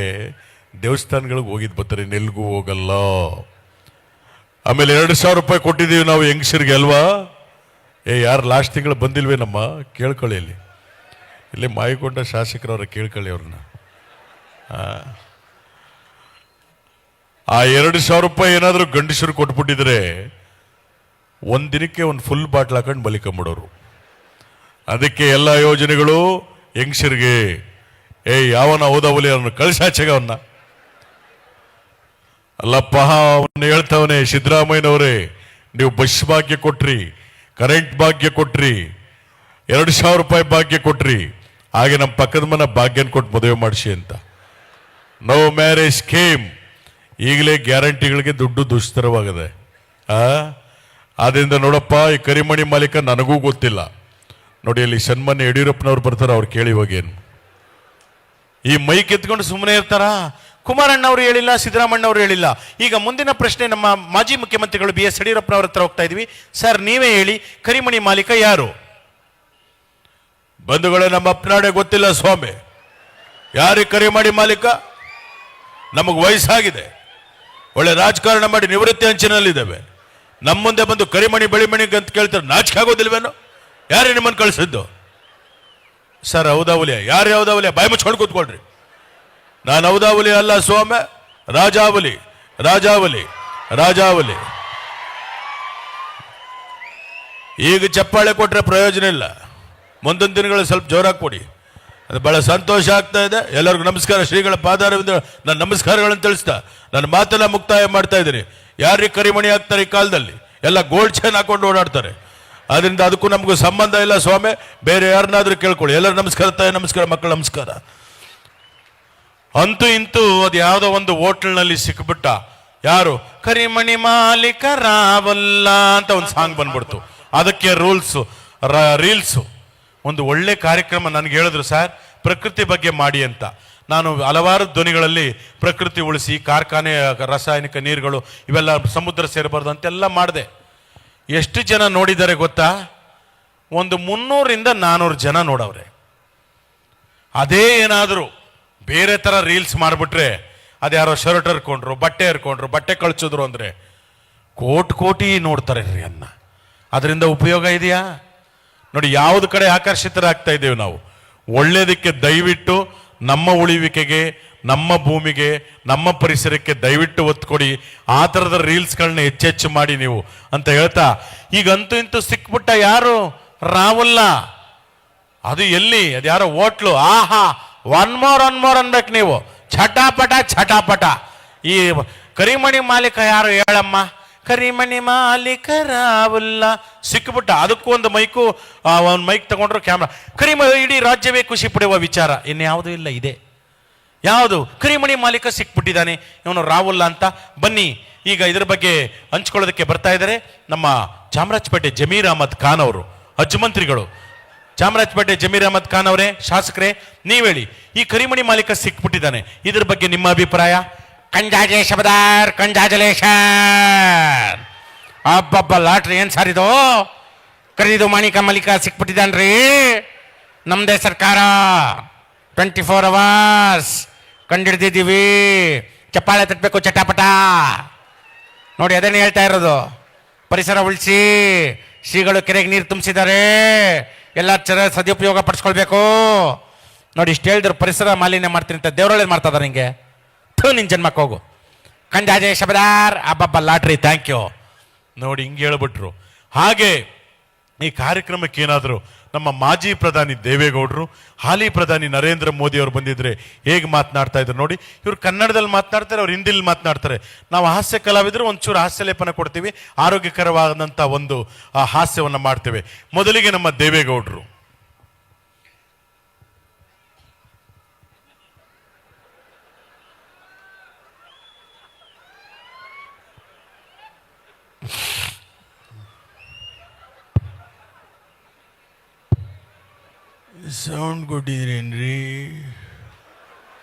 ದೇವಸ್ಥಾನಗಳಿಗೆ ಹೋಗಿದ್ ಬರ್ತಾರೆ, ನೆಲ್ಗೂ ಹೋಗಲ್ಲ. ಆಮೇಲೆ 2,000 ರೂಪಾಯಿ ಕೊಟ್ಟಿದ್ದೀವಿ ನಾವು ಹೆಂಗಸರಿಗೆ ಅಲ್ವಾ? ಯಾರು ಲಾಸ್ಟ್ ತಿಂಗಳು ಬಂದಿಲ್ವೇ ನಮ್ಮ? ಕೇಳ್ಕೊಳ್ಳಿ, ಇಲ್ಲಿ ಮಾಯಕೊಂಡ ಶಾಸಕರವ್ರ ಕೇಳ್ಕೊಳ್ಳಿ ಅವ್ರನ್ನ. ಆ 2,000 ರೂಪಾಯಿ ಏನಾದರೂ ಗಂಡಸರು ಕೊಟ್ಬಿಟ್ಟಿದ್ರೆ ಒಂದಿನಕ್ಕೆ ಒಂದು ಫುಲ್ ಬಾಟ್ಲ್ ಹಾಕೊಂಡು ಬಲಿಕೊಂಬಿಡೋರು. ಅದಕ್ಕೆ ಎಲ್ಲ ಯೋಜನೆಗಳು ಹೆಂಗಸರಿಗೆ. ಯಾವನ ಹೌದವಲಿ ಅವನು ಕಳ್ಸಾಚೆಗ ಅವನ್ನ. ಅಲ್ಲಪ್ಪ, ಅವನು ಹೇಳ್ತಾವನೆ, ಸಿದ್ದರಾಮಯ್ಯನವರೇ ನೀವು ಬಸ್ ಭಾಗ್ಯ ಕೊಟ್ರಿ, ಕರೆಂಟ್ ಭಾಗ್ಯ ಕೊಟ್ರಿ, 2,000 ರೂಪಾಯಿ ಭಾಗ್ಯ ಕೊಟ್ರಿ, ಹಾಗೆ ನಮ್ಮ ಪಕ್ಕದ ಮನೆ ಭಾಗ್ಯನ ಕೊಟ್ಟು ಮದುವೆ ಮಾಡಿಸಿ ಅಂತ. No marriage scheme. ಈಗಲೇ ಗ್ಯಾರಂಟಿಗಳಿಗೆ ದುಡ್ಡು ದುಸ್ತರವಾಗಿದೆ. ಆದ್ರಿಂದ ನೋಡಪ್ಪ, ಈ ಕರಿಮಣಿ ಮಾಲೀಕ ನನಗೂ ಗೊತ್ತಿಲ್ಲ. ನೋಡಿ, ಅಲ್ಲಿ ಸನ್ಮಾನ್ಯ ಯಡಿಯೂರಪ್ಪನವ್ರು ಬರ್ತಾರೆ, ಅವ್ರು ಕೇಳಿ ಹೋಗೇನು. ಈ ಮೈಕ್ ಎತ್ಕೊಂಡು ಸುಮ್ಮನೆ ಇರ್ತಾರಾ? ಕುಮಾರಣ್ಣವರು ಹೇಳಿಲ್ಲ, ಸಿದ್ದರಾಮಣ್ಣವರು ಹೇಳಿಲ್ಲ. ಈಗ ಮುಂದಿನ ಪ್ರಶ್ನೆ ನಮ್ಮ ಮಾಜಿ ಮುಖ್ಯಮಂತ್ರಿಗಳು BS ಯಡಿಯೂರಪ್ಪನವ್ರ ಹತ್ರ ಹೋಗ್ತಾ ಇದೀವಿ. ಸರ್, ನೀವೇ ಹೇಳಿ, ಕರಿಮಣಿ ಮಾಲೀಕ ಯಾರು? ಬಂಧುಗಳೇ, ನಮ್ಮ ಅಪ್ಪನಾಡೆ ಗೊತ್ತಿಲ್ಲ ಸ್ವಾಮಿ, ಯಾರಿಗೆ ಕರಿಮಣಿ ಮಾಲೀಕ? ನಮಗೆ ವಯಸ್ಸಾಗಿದೆ, ಒಳ್ಳೆ ರಾಜಕಾರಣ ಮಾಡಿ ನಿವೃತ್ತಿ ಅಂಚಿನಲ್ಲಿದ್ದೇವೆ. ನಮ್ಮ ಮುಂದೆ ಬಂದು ಕರಿಮಣಿ ಬೆಳಿಮಣಿ ಅಂತ ಕೇಳ್ತಾರೆ, ನಾಚಿಕೆ ಆಗೋದಿಲ್ವೇನೋ? ಯಾರೇ ನಿಮ್ಮನ್ನು ಕಳಿಸಿದ್ದು? ಸರ್, ಹೌದಾವಲಿಯ? ಯಾರು ಹೌದಾವಲಿಯ? ಬಾಯಿ ಮುಚ್ಕೊಂಡು ಕೂತ್ಕೊಳ್ರಿ. ನಾನು ಹೌದಾವಲಿ ಅಲ್ಲ ಸ್ವಾಮಿ, ರಾಜಾವಲಿ, ರಾಜಾವಲಿ, ರಾಜಾವಲಿ. ಈಗ ಚಪ್ಪಾಳೆ ಕೊಟ್ರೆ ಪ್ರಯೋಜನ ಇಲ್ಲ, ಮುಂದಿನ ದಿನಗಳು ಸ್ವಲ್ಪ ಜೋರಾಗಿ ಕೊಡಿ. ಅದು ಬಹಳ ಸಂತೋಷ ಆಗ್ತಾ ಇದೆ. ಎಲ್ಲರಿಗೂ ನಮಸ್ಕಾರ. ಶ್ರೀಗಳ ಪಾದಾರವಿಂದ ನನ್ನ ನಮಸ್ಕಾರಗಳನ್ನು ತಿಳಿಸ್ತಾ ನನ್ನ ಮಾತನ್ನ ಮುಕ್ತಾಯ ಮಾಡ್ತಾ ಇದ್ದೀನಿ. ಯಾರಿಗೆ ಕರಿಮಣಿ ಹಾಕ್ತಾರೆ ಈ ಕಾಲದಲ್ಲಿ? ಎಲ್ಲ ಗೋಲ್ಡ್ ಚೈನ್ ಹಾಕೊಂಡು ಓಡಾಡ್ತಾರೆ. ಅದರಿಂದ ಅದಕ್ಕೂ ನಮಗೂ ಸಂಬಂಧ ಇಲ್ಲ ಸ್ವಾಮಿ. ಬೇರೆ ಯಾರನ್ನಾದ್ರೂ ಕೇಳ್ಕೊಳ್ಳಿ. ಎಲ್ಲರೂ ನಮಸ್ಕಾರ, ತಾಯಿ ನಮಸ್ಕಾರ, ಮಕ್ಕಳು ನಮಸ್ಕಾರ. ಅಂತೂ ಇಂತೂ ಅದು ಯಾವುದೋ ಒಂದು ಹೋಟೆಲ್ನಲ್ಲಿ ಸಿಕ್ಬಿಟ್ಟ. ಯಾರು? ಕರಿಮಣಿ ಮಾಲೀಕ ರಾವಲ್ಲ ಅಂತ ಒಂದು ಸಾಂಗ್ ಬಂದ್ಬಿಡ್ತು. ಅದಕ್ಕೆ ರೀಲ್ಸು ಒಂದು ಒಳ್ಳೆ ಕಾರ್ಯಕ್ರಮ. ನನಗೆ ಹೇಳಿದ್ರು, ಸರ್ ಪ್ರಕೃತಿ ಬಗ್ಗೆ ಮಾಡಿ ಅಂತ. ನಾನು ಹಲವಾರು ಧ್ವನಿಗಳಲ್ಲಿ ಪ್ರಕೃತಿ ಉಳಿಸಿ, ಕಾರ್ಖಾನೆ ರಾಸಾಯನಿಕ ನೀರುಗಳು ಇವೆಲ್ಲ ಸಮುದ್ರ ಸೇರಬಾರ್ದು ಅಂತೆಲ್ಲ ಮಾಡಿದೆ. ಎಷ್ಟು ಜನ ನೋಡಿದ್ದಾರೆ ಗೊತ್ತಾ? ಒಂದು 300-400 ಜನ ನೋಡವ್ರೆ. ಅದೇ ಏನಾದರೂ ಬೇರೆ ಥರ ರೀಲ್ಸ್ ಮಾಡಿಬಿಟ್ರೆ, ಅದ್ಯಾರೋ ಶರ್ಟ್ ಹರ್ಕೊಂಡ್ರು, ಬಟ್ಟೆ ಕಳ್ಸಿದ್ರು ಅಂದರೆ ಕೋಟಿ ನೋಡ್ತಾರೆ ರೀ ಅನ್ನ. ಅದರಿಂದ ಉಪಯೋಗ ಇದೆಯಾ? ನೋಡಿ, ಯಾವ್ದು ಕಡೆ ಆಕರ್ಷಿತರಾಗ್ತಾ ಇದ್ದೇವೆ ನಾವು. ಒಳ್ಳೇದಕ್ಕೆ ದಯವಿಟ್ಟು ನಮ್ಮ ಉಳಿವಿಕೆಗೆ, ನಮ್ಮ ಭೂಮಿಗೆ, ನಮ್ಮ ಪರಿಸರಕ್ಕೆ ದಯವಿಟ್ಟು ಒತ್ತು ಕೊಡಿ. ಆ ಥರದ ರೀಲ್ಸ್ಗಳನ್ನ ಹೆಚ್ಚೆಚ್ಚು ಮಾಡಿ ನೀವು ಅಂತ ಹೇಳ್ತಾ, ಈಗಂತೂ ಇಂತೂ ಸಿಕ್ಬಿಟ್ಟ ಯಾರು? ರಾಹುಲ್ಲ. ಅದು ಎಲ್ಲಿ? ಅದು ಯಾರೋ ಹೋಟ್ಲು. ಆಹಾ, ಒನ್ ಮೋರ್ ಅನ್ಬೇಕು ನೀವು. ಛಟಾಪಟ. ಈ ಕರಿಮಣಿ ಮಾಲೀಕ ಯಾರು ಹೇಳಮ್ಮ? ಕರಿಮಣಿ ಮಾಲೀಕ ರಾಹುಲ್ಲ. ಸಿಕ್ಬಿಟ್ಟ. ಅದಕ್ಕೂ ಒಂದು ಮೈಕ್ ತಗೊಂಡ್ರು, ಕ್ಯಾಮ್ರಾ. ಇಡೀ ರಾಜ್ಯವೇ ಖುಷಿ ಪಡೆಯುವ ವಿಚಾರ ಇನ್ಯಾವುದೂ ಇಲ್ಲ. ಇದೆ ಯಾವುದು? ಕರಿಮಣಿ ಮಾಲೀಕ ಸಿಕ್ಬಿಟ್ಟಿದ್ದಾನೆ, ಇವನು ರಾಹುಲ್ಲ ಅಂತ. ಬನ್ನಿ, ಈಗ ಇದ್ರ ಬಗ್ಗೆ ಹಂಚ್ಕೊಳ್ಳೋದಕ್ಕೆ ಬರ್ತಾ ಇದ್ದಾರೆ ನಮ್ಮ ಚಾಮರಾಜಪೇಟೆ ಜಮೀರ್ ಅಹಮದ್ ಖಾನ್ ಅವರು, ಅಜ್ಮಂತ್ರಿಗಳು. ಚಾಮರಾಜಪೇಟೆ ಜಮೀರ್ ಅಹಮದ್ ಖಾನ್ ಅವರೇ, ಶಾಸಕರೇ, ನೀವ್ ಹೇಳಿ, ಈ ಕರಿಮಣಿ ಮಾಲೀಕ ಸಿಕ್ಬಿಟ್ಟಿದ್ದಾನೆ, ಇದ್ರ ಬಗ್ಗೆ ನಿಮ್ಮ ಅಭಿಪ್ರಾಯ? ಕಂಜಾಜೆ ಶಬದಾರ್, ಕಂಜಾಜಲೇಶನ್. ಅಬ್ಬಬ್ಬ, ಲಾಟ್ರಿ ಏನ್ ಸಾರಿದು? ಕರೀದು ಮಾಲೀಕ ಸಿಕ್ಬಿಟ್ಟಿದ್ದಾನ್ರಿ. ನಮ್ದೇ ಸರ್ಕಾರ 24 hours ಕಂಡಿಡ್ದಿದ್ದೀವಿ. ಚಪ್ಪಾಳೆ ತಟ್ಟಬೇಕು, ಚಟಾಪಟ. ನೋಡಿ, ಅದೇನು ಹೇಳ್ತಾ ಇರೋದು. ಪರಿಸರ ಉಳಿಸಿ, ಶ್ರೀಗಳು ಕೆರೆಗೆ ನೀರು ತುಂಬಿಸಿದ್ದಾರೆ, ಎಲ್ಲ ಸದುಪಯೋಗ ಪಡಿಸ್ಕೊಳ್ಬೇಕು. ನೋಡಿ, ಇಷ್ಟು ಹೇಳಿದ್ರು ಪರಿಸರ ಮಾಲಿನ್ಯ ಮಾಡ್ತೀನಿ ಅಂತ ದೇವರೊಳ್ಳೇದು ಮಾಡ್ತಾ ಇದ್ದಾರೆ. ಹಿಂಗೆ ನಿನ್ ಜನ್ಮಕ್ಕೆ ಹೋಗು. ಕಂಜಾಜೆ ಶಬದಾರ್, ಅಬ್ಬಬ್ಬ, ಲಾಟ್ರಿ, ಥ್ಯಾಂಕ್ ಯು. ನೋಡಿ, ಹಿಂಗೆ ಹೇಳ್ಬಿಟ್ರು. ಹಾಗೆ ಈ ಕಾರ್ಯಕ್ರಮಕ್ಕೆ ಏನಾದರೂ ನಮ್ಮ ಮಾಜಿ ಪ್ರಧಾನಿ ದೇವೇಗೌಡರು, ಹಾಲಿ ಪ್ರಧಾನಿ ನರೇಂದ್ರ ಮೋದಿ ಅವರು ಬಂದಿದ್ರೆ ಹೇಗೆ ಮಾತನಾಡ್ತಾ ಇದ್ರು ನೋಡಿ. ಇವ್ರು ಕನ್ನಡದಲ್ಲಿ ಮಾತನಾಡ್ತಾರೆ, ಅವ್ರು ಹಿಂದಿಲಿ ಮಾತನಾಡ್ತಾರೆ. ನಾವು ಹಾಸ್ಯ ಕಲಾವಿದರು ಒಂಚೂರು ಹಾಸ್ಯ ಲೇಪನ ಕೊಡ್ತೀವಿ, ಆರೋಗ್ಯಕರವಾದಂಥ ಒಂದು ಹಾಸ್ಯವನ್ನು ಮಾಡ್ತೇವೆ. ಮೊದಲಿಗೆ ನಮ್ಮ ದೇವೇಗೌಡರು. ಸೌಂಡ್ ಕೊಟ್ಟಿದ್ರೇನ್ರಿ?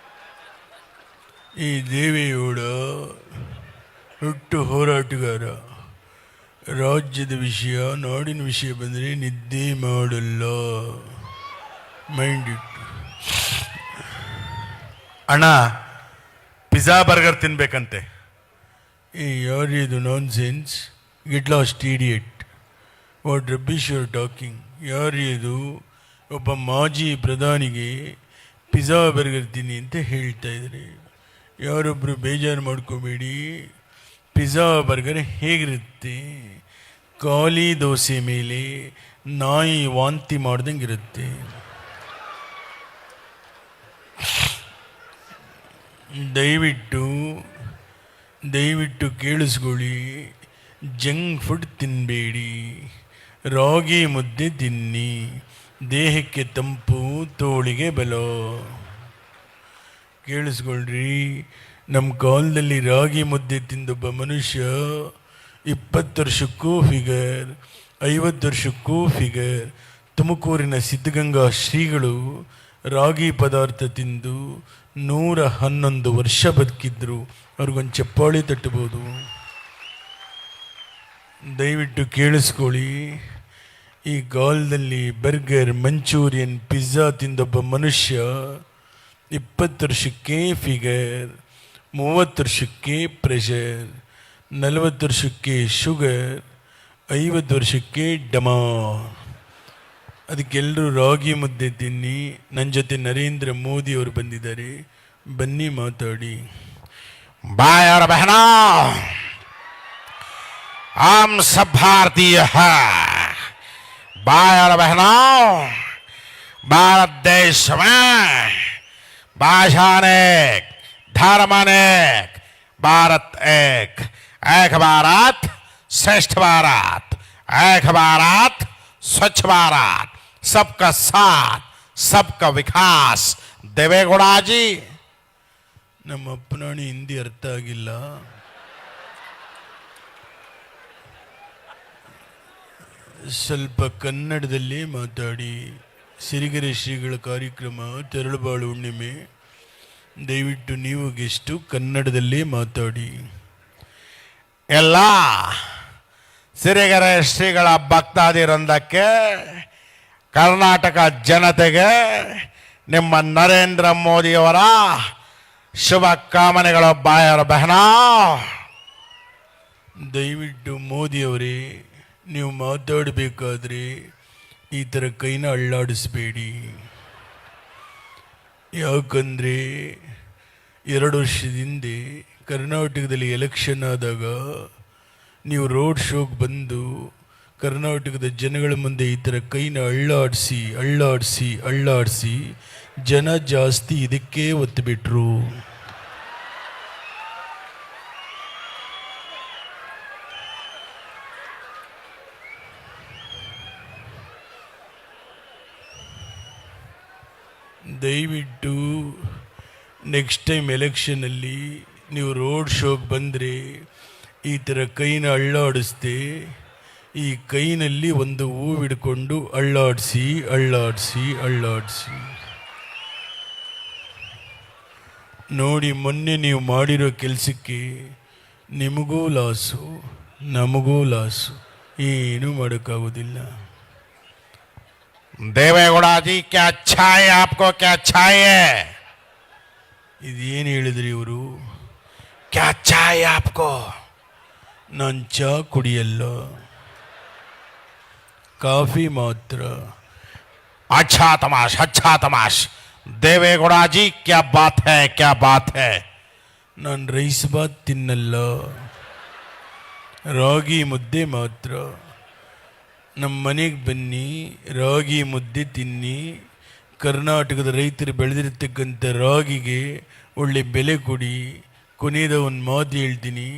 ಈ ದೇವೇಗೌಡ ಹುಟ್ಟು ಹೋರಾಟಗಾರ. ರಾಜ್ಯದ ವಿಷಯ, ನಾಡಿನ ವಿಷಯ ಬಂದರೆ ನಿದ್ದೆ ಮಾಡಲ್ಲ. ಮೈಂಡ್ ಇಟ್ಟು. ಅಣ್ಣ, ಪಿಜ್ಜಾ ಬರ್ಗರ್ ತಿನ್ಬೇಕಂತೆ. ಯಾರಿದು nonsense? Get lost idiot. What rubbish you are talking? ಯಾರಿದು? ಒಬ್ಬ ಮಾಜಿ ಪ್ರಧಾನಿಗೆ ಪಿಜ್ಜಾ ಬರ್ಗರ್ ತಿನ್ನಿ ಅಂತ ಹೇಳ್ತಾ ಇದ್ದಾರೆ. ಯಾರೊಬ್ಬರು ಬೇಜಾರು ಮಾಡ್ಕೋಬೇಡಿ. ಪಿಜ್ಜಾ ಬರ್ಗರ್ ಹೇಗಿರುತ್ತೆ? ಖಾಲಿ ದೋಸೆ ಮೇಲೆ ನಾಯಿ ವಾಂತಿ ಮಾಡ್ದಂಗೆ ಇರುತ್ತೆ. ದಯವಿಟ್ಟು ಕೇಳಿಸ್ಕೊಳ್ಳಿ. ಜಂಕ್ ಫುಡ್ ತಿನ್ನಬೇಡಿ, ರಾಗಿ ಮುದ್ದೆ ತಿನ್ನಿ. ದೇಹಕ್ಕೆ ತಂಪು, ತೋಳಿಗೆ ಬಲ. ಕೇಳಿಸ್ಕೊಳ್ರಿ, ನಮ್ಮ ಕಾಲದಲ್ಲಿ ರಾಗಿ ಮುದ್ದೆ ತಿಂದೊಬ್ಬ ಮನುಷ್ಯ 20 ವರ್ಷಕ್ಕೂ ಫಿಗರ್, 50 ವರ್ಷಕ್ಕೂ ಫಿಗರ್. ತುಮಕೂರಿನ ಸಿದ್ಧಗಂಗಾ ಶ್ರೀಗಳು ರಾಗಿ ಪದಾರ್ಥ ತಿಂದು 111 ವರ್ಷ ಬದುಕಿದ್ರು. ಅವ್ರಿಗೊಂದು ಚಪ್ಪಾಳಿ ತಟ್ಟಬಹುದು. ದಯವಿಟ್ಟು ಕೇಳಿಸ್ಕೊಳ್ಳಿ. ಈ ಕಾಲದಲ್ಲಿ ಬರ್ಗರ್, ಮಂಚೂರಿಯನ್, ಪಿಜ್ಜಾ ತಿಂದೊಬ್ಬ ಮನುಷ್ಯ 20 ವರ್ಷಕ್ಕೆ ಫಿಗರ್, 30 ವರ್ಷಕ್ಕೆ ಪ್ರೆಷರ್, 40 ವರ್ಷಕ್ಕೆ ಶುಗರ್, 50 ವರ್ಷಕ್ಕೆ ಡಮಾ. ಅದಕ್ಕೆಲ್ಲರೂ ರಾಗಿ ಮುದ್ದೆ ತಿನ್ನಿ. ನನ್ನ ಜೊತೆ ನರೇಂದ್ರ ಮೋದಿ ಅವರು ಬಂದಿದ್ದಾರೆ, ಬನ್ನಿ ಮಾತಾಡಿ. भाई और बहनों, हम सब भारतीय हैं. भाई और बहनों, भारत देश में भाषा अनेक, धर्म अनेक, भारत एक. एक भारत श्रेष्ठ भारत, एक भारत स्वच्छ भारत, सबका साथ, सबका विकास. देवेगौड़ा जी, ನಮ್ಮ ಅಪ್ಪನಾಣಿ ಹಿಂದಿ ಅರ್ಥ ಆಗಿಲ್ಲ. ಸ್ವಲ್ಪ ಕನ್ನಡದಲ್ಲಿ ಮಾತಾಡಿ. ಸಿರಿಗೆರೆ ಶ್ರೀಗಳ ಕಾರ್ಯಕ್ರಮ ತೆರಳುಬಾಳು ಹುಣ್ಣಿಮೆ. ದಯವಿಟ್ಟು ನೀವು ಗೆಸ್ಟು, ಕನ್ನಡದಲ್ಲೇ ಮಾತಾಡಿ. ಎಲ್ಲ ಸಿರಿಗೆರೆ ಶ್ರೀಗಳ ಭಕ್ತಾದಿವೃಂದಕ್ಕೆ ಕರ್ನಾಟಕ ಜನತೆಗೆ ನಿಮ್ಮ ನರೇಂದ್ರ ಮೋದಿಯವರ ಶುಭ ಕಾಮನೆಗಳು ಬಾಯರ ಬಹನ. ದಯವಿಟ್ಟು ಮೋದಿಯವರೇ, ನೀವು ಮಾತಾಡಬೇಕಾದ್ರೆ ಈ ಥರ ಕೈನ ಅಳ್ಳಾಡಿಸ್ಬೇಡಿ. ಯಾಕಂದರೆ 2 ವರ್ಷದ ಹಿಂದೆ ಕರ್ನಾಟಕದಲ್ಲಿ ಎಲೆಕ್ಷನ್ ಆದಾಗ ನೀವು ರೋಡ್ ಶೋಗೆ ಬಂದು ಕರ್ನಾಟಕದ ಜನಗಳ ಮುಂದೆ ಈ ಥರ ಕೈನ ಅಳ್ಳಾಡಿಸಿ ಅಳ್ಳಾಡಿಸಿ ಅಳ್ಳಾಡಿಸಿ ಜನ ಜಾಸ್ತಿ ಇದಕ್ಕೆ ಒತ್ತು ಬಿಟ್ರು. ದಯವಿಟ್ಟು ನೆಕ್ಸ್ಟ್ ಟೈಮ್ ಎಲೆಕ್ಷನಲ್ಲಿ ನೀವು ರೋಡ್ ಶೋಗೆ ಬಂದರೆ ಈ ಥರ ಕೈನ ಅಳ್ಳಾಡಿಸ್ದೆ ಈ ಕೈನಲ್ಲಿ ಒಂದು ಹೂವು ಹಿಡ್ಕೊಂಡು ಅಳ್ಳಾಡಿಸಿ ಅಳ್ಳಾಡಿಸಿ ಅಳ್ಳಾಡಿಸಿ ನೋಡಿ. ಮೊನ್ನೆ ನೀವು ಮಾಡಿರೋ ಕೆಲಸಕ್ಕೆ ನಿಮಗೂ ಲಾಸು ನಮಗೂ ಲಾಸು, ಏನೂ ಮಾಡೋಕ್ಕಾಗೋದಿಲ್ಲ. ದೇವೇಗೌಡ जी क्या अच्छा है, आपको क्या अच्छा है? ಇದೇನು ಹೇಳಿದ್ರಿ ಇವರು? क्या अच्छा है आपको? ನಾನು ಚಹಾ ಕುಡಿಯಲ್ಲ, ಕಾಫಿ ಮಾತ್ರ. अच्छा तमाश. देवेगौड़ा जी क्या बात है, क्या बात है? ನಾನು ರೈಸ್ ಬಾತ್ ತಿನ್ನಲ್ಲ, ರಾಗಿ ಮುದ್ದೆ ಮಾತ್ರ. ನಮ್ಮ ಮನೆಗೆ ಬನ್ನಿ, ರಾಗಿ ಮುದ್ದೆ ತಿನ್ನಿ. ಕರ್ನಾಟಕದ ರೈತರು ಬೆಳೆದಿರ್ತಕ್ಕಂಥ ರಾಗಿಗೆ ಒಳ್ಳೆ ಬೆಲೆ ಕೊಡಿ. ಕೊನೆಯದ ಒಂದು ಮಾತು ಹೇಳ್ತೀನಿ,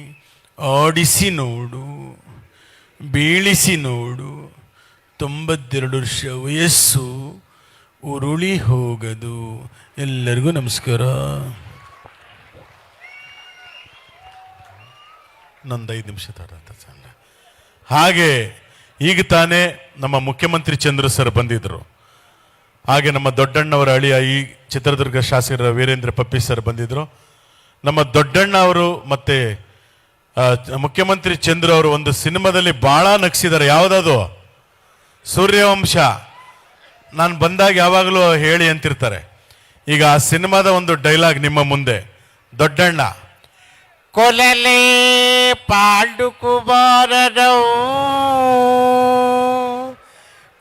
ಆಡಿಸಿ ನೋಡು, ಬೀಳಿಸಿ ನೋಡು. 92 ವರ್ಷ ವಯಸ್ಸು ಉರುಳಿ ಹೋಗದು. ಎಲ್ಲರಿಗೂ ನಮಸ್ಕಾರ. ನಂದು 5 ನಿಮಿಷ ಹಾಗೆ ಈಗ ತಾನೇ ನಮ್ಮ ಮುಖ್ಯಮಂತ್ರಿ ಚಂದ್ರ ಸರ್ ಬಂದಿದ್ದರು. ಹಾಗೆ ನಮ್ಮ ದೊಡ್ಡಣ್ಣವರ ಅಳಿಯ ಈ ಚಿತ್ರದುರ್ಗ ಶಾಸಕರ ವೀರೇಂದ್ರ ಪಪ್ಪಿ ಸರ್ ಬಂದಿದ್ದರು. ನಮ್ಮ ದೊಡ್ಡಣ್ಣ ಅವರು ಮತ್ತೆ ಮುಖ್ಯಮಂತ್ರಿ ಚಂದ್ರ ಅವರು ಒಂದು ಸಿನಿಮಾದಲ್ಲಿ ಬಹಳ ನಗಿಸಿದ್ದಾರೆ. ಯಾವುದದು? ಸೂರ್ಯವಂಶ. ನಾನು ಬಂದಾಗ ಯಾವಾಗಲೂ ಹೇಳಿ ಅಂತಿರ್ತಾರೆ. ಈಗ ಆ ಸಿನಿಮಾದ ಒಂದು ಡೈಲಾಗ್ ನಿಮ್ಮ ಮುಂದೆ. ದೊಡ್ಡಣ್ಣ ಕೊಲಲೆ ಪಾಂಡು ಕುಮಾರನವು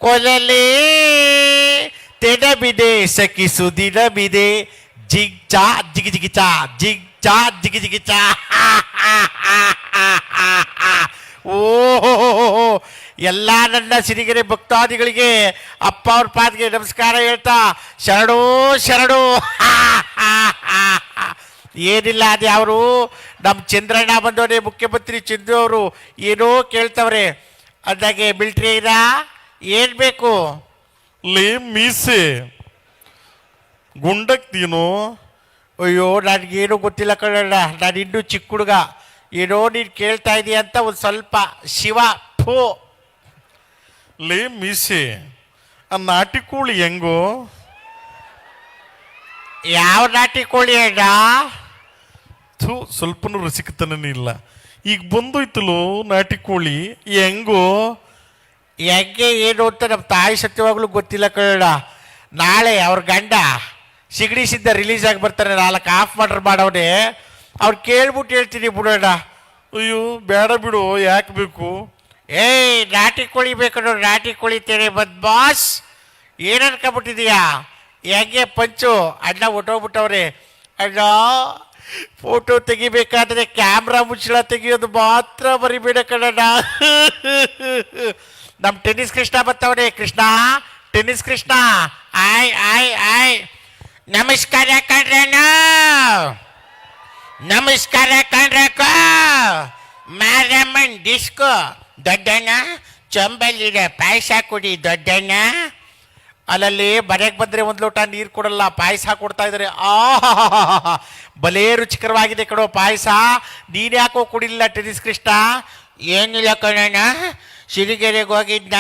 ಕೊಲಲೆ ತೆಡಬಿದೆ ಸಖಿಸು ದಿನಬಿದೆ ಜಿಗ್ ಚಾ ಜಿಗಿ ಜಿಗಿ ಚಾ ಜಿಗ್ ಚಾ ಜಿಗಿ ಜಿಗಿ ಚಾ. ಓಹೋ, ಎಲ್ಲ ನನ್ನ ಸಿರಿಗೆರೆ ಭಕ್ತಾದಿಗಳಿಗೆ ಅಪ್ಪ ಅವ್ರ ಪಾದಿಗೆ ನಮಸ್ಕಾರ ಹೇಳ್ತಾ ಶರಣು ಶರಣು. ಏನಿಲ್ಲ, ಅದೇ ಅವರು ನಮ್ಮ ಚಂದ್ರಣ್ಣ ಬಂದವರೇ, ಮುಖ್ಯಮಂತ್ರಿ ಚಂದ್ರು ಅವರು ಏನೋ ಕೇಳ್ತವ್ರೆ. ಅಂದಾಗೆ ಮಿಲ್ಟ್ರಿ ಏನು ಬೇಕು? ಲೇ ಮೀಸೆ ಗುಂಡಕ್ತೀನು. ಅಯ್ಯೋ, ನನಗೇನು ಗೊತ್ತಿಲ್ಲ ಕಣಣ್ಣ, ನಾನು ಇನ್ನೂ ಚಿಕ್ಕ ಹುಡುಗ. ಏನೋ ನೀನು ಕೇಳ್ತಾ ಇದೀಯ ಅಂತ ಒಂದು ಸ್ವಲ್ಪ ಶಿವ ಫೋ. ಲೇ ಮೀಸೆ, ಆ ನಾಟಿ ಕೋಳಿ ಹೆಂಗೋ? ಯಾವ ನಾಟಿ ಕೋಳಿ ಅಣ್ಣ? ಸ್ವಲ್ಪನೂ ರಸಿಕತನೇ ಇಲ್ಲ. ಈಗ ಬಂದೋಯ್ತಲೋ ನಾಟಿ ಕೋಳಿ, ಹೆಂಗೋ? ಹೆಂಗೆ ಏನು ಅಂತ ನಮ್ಮ ತಾಯಿ ಸತ್ಯವಾಗ್ಲೂ ಗೊತ್ತಿಲ್ಲ ಕಣ. ನಾಳೆ ಅವ್ರ ಗಂಡ ಸಿಗಡಿ ಸಿದ್ಧ ರಿಲೀಸ್ ಆಗಿ ಬರ್ತಾರೆ, 4 ಹಾಫ್ ಮರ್ಡರ್ ಮಾಡವನೆ. ಅವ್ರು ಕೇಳ್ಬಿಟ್ಟು ಹೇಳ್ತೀನಿ ಬಿಡೋಣ. ಅಯ್ಯೋ ಬೇಡ ಬಿಡು, ಯಾಕೆ ಬೇಕು? ಏಯ್, ನಾಟಿ ಕೋಳಿ ಬೇಕು ನೋಡಿ, ನಾಟಿ ಕೋಳಿ ತೇರೆ ಬಂದ್ ಬಾಸ್. ಏನು ಅನ್ಕೊಂಬಿಟ್ಟಿದೀಯಾ? ಹೆಂಗೆ ಪಂಚು ಅಣ್ಣ ಹೊಟ್ಟೋಗ್ಬಿಟ್ಟವ್ರೆ. ಅಣ್ಣ, ಫೋಟೋ ತೆಗಿಬೇಕಾದ್ರೆ ಕ್ಯಾಮ್ರಾ ಮುಚ್ಚಳ ತೆಗಿಯೋದು ಮಾತ್ರ ಬರಿಬೇಡ ಕಣಣ್ಣ. ನಮ್ಮ ಟೆನ್ನಿಸ್ ಕೃಷ್ಣ ಬರ್ತಾವ್ರೆ. ಕೃಷ್ಣ, ಟೆನ್ನಿಸ್ ಕೃಷ್ಣ, ಆಯ್ ಆಯ್ ಆಯ್. ನಮಸ್ಕಾರ ಕಣ್ರಣ್ಣ, ನಮಸ್ಕಾರ ಕಣ್ರಕ್ಕ. ಮಾರಮ್ಮನ್ ಡಿಸ್ಕೋ. ದೊಡ್ಡಣ್ಣ, ಚಂಬಲ್ಲಿರ ಪಾಯಸ ಕೊಡಿ ದೊಡ್ಡಣ್ಣ. ಅಲ್ಲಲ್ಲಿ ಮನೆಗೆ ಬಂದರೆ 1 ಲೋಟ ನೀರು ಕೊಡಲ್ಲ, ಪಾಯಸ ಕೊಡ್ತಾ ಇದ್ದಾರೆ. ಬಲೇ ರುಚಿಕರವಾಗಿದೆ ಕಣೋ ಪಾಯಸ. ನೀನು ಯಾಕೋ ಕುಡಿಲಿಲ್ಲ ಟೆನ್ನಿಸ್ ಕೃಷ್ಣ? ಏನಿಲ್ಲ ಕಣಣ್ಣ, ಸಿರಿಗೆರೆಗೆ ಹೋಗಿದ್ನ,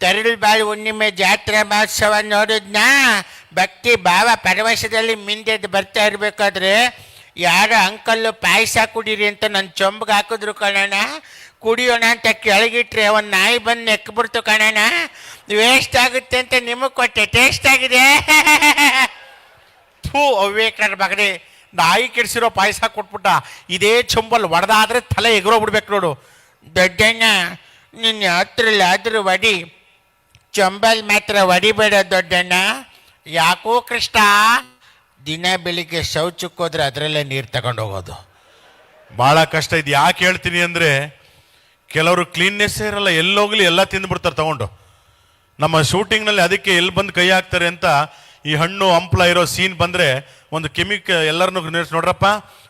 ತರಳುಬಾಳು ಹುಣ್ಣಿಮೆ ಜಾತ್ರೆ ಮಹೋತ್ಸವ ನೋಡಿದ್ನ. ಭಕ್ತಿ ಭಾವ ಪರವಶದಲ್ಲಿ ಮಿಂದೆದ್ದು ಬರ್ತಾ ಇರಬೇಕಾದ್ರೆ ಯಾರೋ ಅಂಕಲ್ಲು ಪಾಯಸ ಕುಡೀರಿ ಅಂತ ನನ್ನ ಚೊಂಬಗೆ ಹಾಕಿದ್ರು ಕಣಣ್ಣ. ಕುಡಿಯೋಣ ಅಂತ ಕೆಳಗಿಟ್ರೆ ಒಂದು ನಾಯಿ ಬಂದು ನೆಕ್ಬಿಡ್ತು ಕಣಣ್ಣ. ವೇಸ್ಟ್ ಆಗುತ್ತೆ ಅಂತ ನಿಮಗೆ ಕೊಟ್ಟೆ, ಟೇಸ್ಟ್ ಆಗಿದೆ. ಥೂ ಅವ್ವೇಕರ ಮಗನೇ, ನಾಯಿ ಕೆಡಿಸಿರೋ ಪಾಯಸ ಕೊಟ್ಬಿಟ್ಟ. ಇದೇ ಚೊಂಬಲ್ಲಿ ಒಡೆದಾದ್ರೆ ತಲೆ ಎಗರೋಗ್ಬಿಡ್ಬೇಕು ನೋಡು. ದೊಡ್ಡಣ್ಣ ನಿನ್ನ ಹತ್ರಲ್ಲಾದ್ರೂ ಒಡಿ, ಚೊಂಬಲ್ ಮಾತ್ರ ಒಡಿಬೇಡ ದೊಡ್ಡಣ್ಣ. ಯಾಕೋ ಕೃಷ್ಣ, ದಿನ ಬೆಳಿಗ್ಗೆ ಶೌಚಕ್ಕೆ ಹೋದ್ರೆ ಅದರಲ್ಲೇ ನೀರು ತಗೊಂಡು ಹೋಗೋದು ಭಾಳ ಕಷ್ಟ. ಇದು ಯಾಕೆ ಹೇಳ್ತೀನಿ ಅಂದರೆ, ಕೆಲವರು ಕ್ಲೀನ್ನೆಸ್ಸೇ ಇರಲ್ಲ, ಎಲ್ಲೋಗ್ಲಿ ಎಲ್ಲ ತಿಂದುಬಿಡ್ತಾರೆ ತಗೊಂಡು. ನಮ್ಮ ಶೂಟಿಂಗ್ನಲ್ಲಿ ಅದಕ್ಕೆ ಎಲ್ಲಿ ಬಂದು ಕೈ ಹಾಕ್ತಾರೆ ಅಂತ, ಈ ಹಣ್ಣು ಹಂಪ್ಲ ಇರೋ ಸೀನ್ ಬಂದರೆ ಒಂದು ಎಲ್ಲರನ್ನೂ ನೋಡ್ರಪ್ಪ,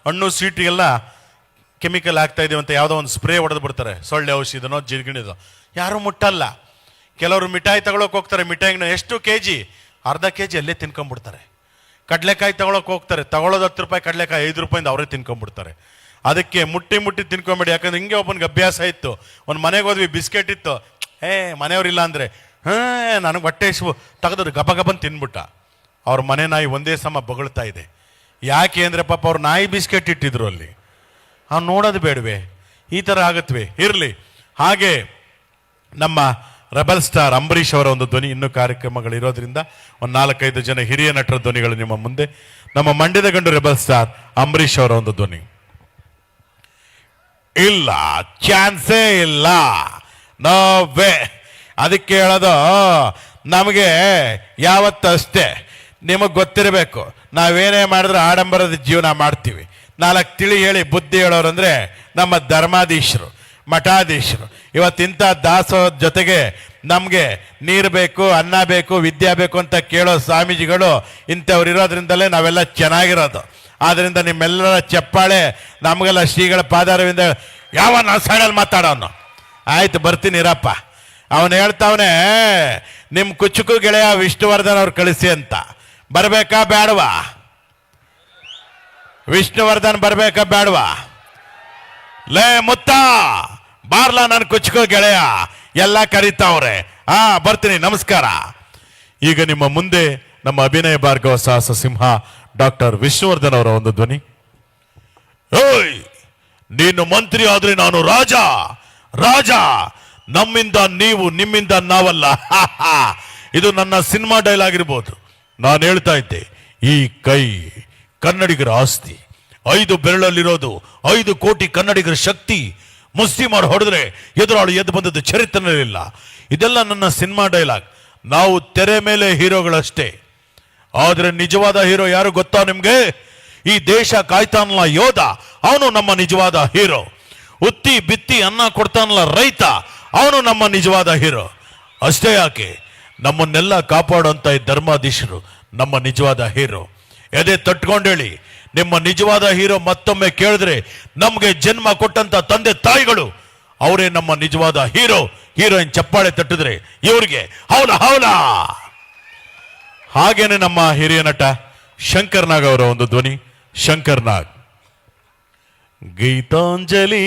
ಹಣ್ಣು ಸ್ವೀಟಿಗೆಲ್ಲ ಕೆಮಿಕಲ್ ಹಾಕ್ತಾ ಇದೀವಿ ಅಂತ ಯಾವುದೋ ಒಂದು ಸ್ಪ್ರೇ ಹೊಡೆದು ಬಿಡ್ತಾರೆ, ಸೊಳ್ಳೆ ಔಷಧಿನೋ ಜಿಗಿಣಿದೋ. ಯಾರೂ ಮುಟ್ಟಲ್ಲ. ಕೆಲವರು ಮಿಠಾಯಿ ತಗೊಳಕ್ಕೆ ಹೋಗ್ತಾರೆ, ಮಿಠಾಯಿನ ಎಷ್ಟು KG, ಅರ್ಧ KG ಅಲ್ಲೇ ತಿನ್ಕೊಂಡ್ಬಿಡ್ತಾರೆ. ಕಡಲೆಕಾಯಿ ತಗೊಳಕ್ಕೆ ಹೋಗ್ತಾರೆ, ತಗೊಳ್ಳೋದು 10 ರೂಪಾಯಿ, ಕಡಲೆಕಾಯಿ 5 ರೂಪಾಯಿಂದ ಅವರೇ ತಿನ್ಕೊಂಡ್ಬಿಡ್ತಾರೆ. ಅದಕ್ಕೆ ಮುಟ್ಟಿ ತಿನ್ಕೊಂಬೇಡಿ. ಯಾಕಂದ್ರೆ ಹಿಂಗೆ ಒಬ್ಬನಿಗೆ ಅಭ್ಯಾಸ ಇತ್ತು. ಒಂದು ಮನೆಗೆ ಹೋದ್ವಿ, ಬಿಸ್ಕೆಟ್ ಇತ್ತು, ಮನೆಯವರಿಲ್ಲ ಅಂದರೆ ನನಗೆ ಹೊಟ್ಟೆ ತೆಗೆದು ಗಬಗಬನ್ ತಿನ್ಬಿಟ್ಟ. ಅವ್ರ ಮನೆ ನಾಯಿ ಒಂದೇ ಸಮ ಬೊಗಳ್ತಾ ಇದೆ. ಯಾಕೆ ಅಂದರೆ ಪಾಪ ಅವ್ರು ನಾಯಿ ಬಿಸ್ಕೆಟ್ ಇಟ್ಟಿದ್ರು ಅಲ್ಲಿ. ಅವ್ನು ನೋಡೋದು ಬೇಡವೆ, ಈ ಥರ ಆಗತ್ವೆ. ಇರಲಿ. ಹಾಗೆ ನಮ್ಮ ರೆಬಲ್ ಸ್ಟಾರ್ ಅಂಬರೀಷ್ ಅವರ ಒಂದು ಧ್ವನಿ, ಇನ್ನೂ ಕಾರ್ಯಕ್ರಮಗಳಿರೋದ್ರಿಂದ ಒಂದು 4-5 ಜನ ಹಿರಿಯ ನಟರ ಧ್ವನಿಗಳು ನಿಮ್ಮ ಮುಂದೆ. ನಮ್ಮ ಮಂಡ್ಯದ ಗಂಡು ರೆಬಲ್ ಸ್ಟಾರ್ ಅಂಬರೀಷ್ ಅವರ ಒಂದು ಧ್ವನಿ. ಇಲ್ಲ, ಚಾನ್ಸೇ ಇಲ್ಲ, ನೋ ವೇ. ಅದಕ್ಕೆ ಹೇಳೋದು, ನಮಗೆ ಯಾವತ್ತೂ ಅಷ್ಟೇ, ನಿಮಗೆ ಗೊತ್ತಿರಬೇಕು, ನಾವೇನೇ ಮಾಡಿದ್ರೆ ಆಡಂಬರದ ಜೀವನ ಮಾಡ್ತೀವಿ. 4 ತಿಳಿ ಹೇಳಿ ಬುದ್ಧಿ ಹೇಳೋರು ಅಂದರೆ ನಮ್ಮ ಧರ್ಮಾಧೀಶರು, ಮಠಾಧೀಶರು. ಇವತ್ತಿಂಥ ದಾಸೋಹದ ಜೊತೆಗೆ ನಮಗೆ ನೀರು ಬೇಕು, ಅನ್ನ ಬೇಕು, ವಿದ್ಯೆ ಬೇಕು ಅಂತ ಕೇಳೋ ಸ್ವಾಮೀಜಿಗಳು ಇಂಥವ್ರು ಇರೋದ್ರಿಂದಲೇ ನಾವೆಲ್ಲ ಚೆನ್ನಾಗಿರೋದು. ಆದ್ದರಿಂದ ನಿಮ್ಮೆಲ್ಲರ ಚಪ್ಪಾಳೆ ನಮಗೆಲ್ಲ ಶ್ರೀಗಳ ಪಾದಾರವಿಂದ. ಯಾವ ನಸಾಡಲ್ಲಿ ಮಾತಾಡೋನು? ಆಯ್ತು, ಬರ್ತೀನಿ ಇರಪ್ಪ. ಅವನು ಹೇಳ್ತಾವನೆ, ನಿಮ್ಮ ಕುಚುಕು ಗೆಳೆಯ ವಿಷ್ಣುವರ್ಧನ್ ಅವ್ರು ಕಳಿಸಿ ಅಂತ. ಬರಬೇಕಾ ಬೇಡವಾ? ವಿಷ್ಣುವರ್ಧನ್ ಬರಬೇಕಾ ಬೇಡವಾ? ಲೇ ಮುತ್ತ, ಬಾರ್ಲಾ ನನ್ನ ಕುಚುಕು ಗೆಳೆಯ, ಎಲ್ಲ ಕರೀತಾವ್ರೆ. ಬರ್ತೀನಿ, ನಮಸ್ಕಾರ. ಈಗ ನಿಮ್ಮ ಮುಂದೆ ನಮ್ಮ ಅಭಿನಯ ಭಾರ್ಗವ ಸಾಹಸ ಸಿಂಹ ಡಾಕ್ಟರ್ ವಿಷ್ಣುವರ್ಧನ್ ಅವರ ಒಂದು ಧ್ವನಿ. ಓಯ್, ನೀನು ಮಂತ್ರಿ ಆದ್ರೆ ನಾನು ರಾಜ, ರಾಜ. ನಮ್ಮಿಂದ ನೀವು, ನಿಮ್ಮಿಂದ ನಾವಲ್ಲ. ಇದು ನನ್ನ ಸಿನಿಮಾ ಡೈಲಾಗ್ ಇರ್ಬೋದು. ನಾನು ಹೇಳ್ತಾ ಇದ್ದೆ, ಈ ಕೈ ಕನ್ನಡಿಗರ ಆಸ್ತಿ, 5 ಬೆರಳಲ್ಲಿರೋದು 5 ಕೋಟಿ ಕನ್ನಡಿಗರ ಶಕ್ತಿ. ಮುಸ್ತಿ ಮಾಡಿ ಹೊಡೆದ್ರೆ ಎದುರಾಳು ಎದ್ದು ಬಂದದ್ದು ಚರಿತ್ರೆಯಲ್ಲಿಲ್ಲ. ಇದೆಲ್ಲ ನನ್ನ ಸಿನಿಮಾ ಡೈಲಾಗ್. ನಾವು ತೆರೆ ಮೇಲೆ ಹೀರೋಗಳಷ್ಟೇ, ಆದ್ರೆ ನಿಜವಾದ ಹೀರೋ ಯಾರು ಗೊತ್ತಾ ನಿಮ್ಗೆ? ಈ ದೇಶ ಕಾಯ್ತಾನಲ್ಲ ಯೋಧ, ಅವನು ನಮ್ಮ ನಿಜವಾದ ಹೀರೋ. ಉತ್ತಿ ಬಿತ್ತಿ ಅನ್ನ ಕೊಡ್ತಾನಲ್ಲ ರೈತ, ಅವನು ನಮ್ಮ ನಿಜವಾದ ಹೀರೋ. ಅಷ್ಟೇ ಯಾಕೆ, ನಮ್ಮನ್ನೆಲ್ಲ ಕಾಪಾಡುವಂತ ಈ ಧರ್ಮಾಧೀಶರು ನಮ್ಮ ನಿಜವಾದ ಹೀರೋ. ಎದೆ ತಟ್ಕೊಂಡೇಳಿ, ನಿಮ್ಮ ನಿಜವಾದ ಹೀರೋ ಮತ್ತೊಮ್ಮೆ ಕೇಳಿದ್ರೆ ನಮ್ಗೆ ಜನ್ಮ ಕೊಟ್ಟಂತ ತಂದೆ ತಾಯಿಗಳು ಅವರೇ ನಮ್ಮ ನಿಜವಾದ ಹೀರೋ. ಹೀರೋಯಿನ್ ಚಪ್ಪಾಳೆ ತಟ್ಟಿದ್ರೆ ಇವ್ರಿಗೆ ಹೌಲ ಹೌಲ. ಹಾಗೇನೆ ನಮ್ಮ ಹಿರಿಯ ನಟ ಶಂಕರ್ ನಾಗ್ ಅವರ ಒಂದು ಧ್ವನಿ. ಶಂಕರ್ ನಾಗ್. ಗೀತಾಂಜಲಿ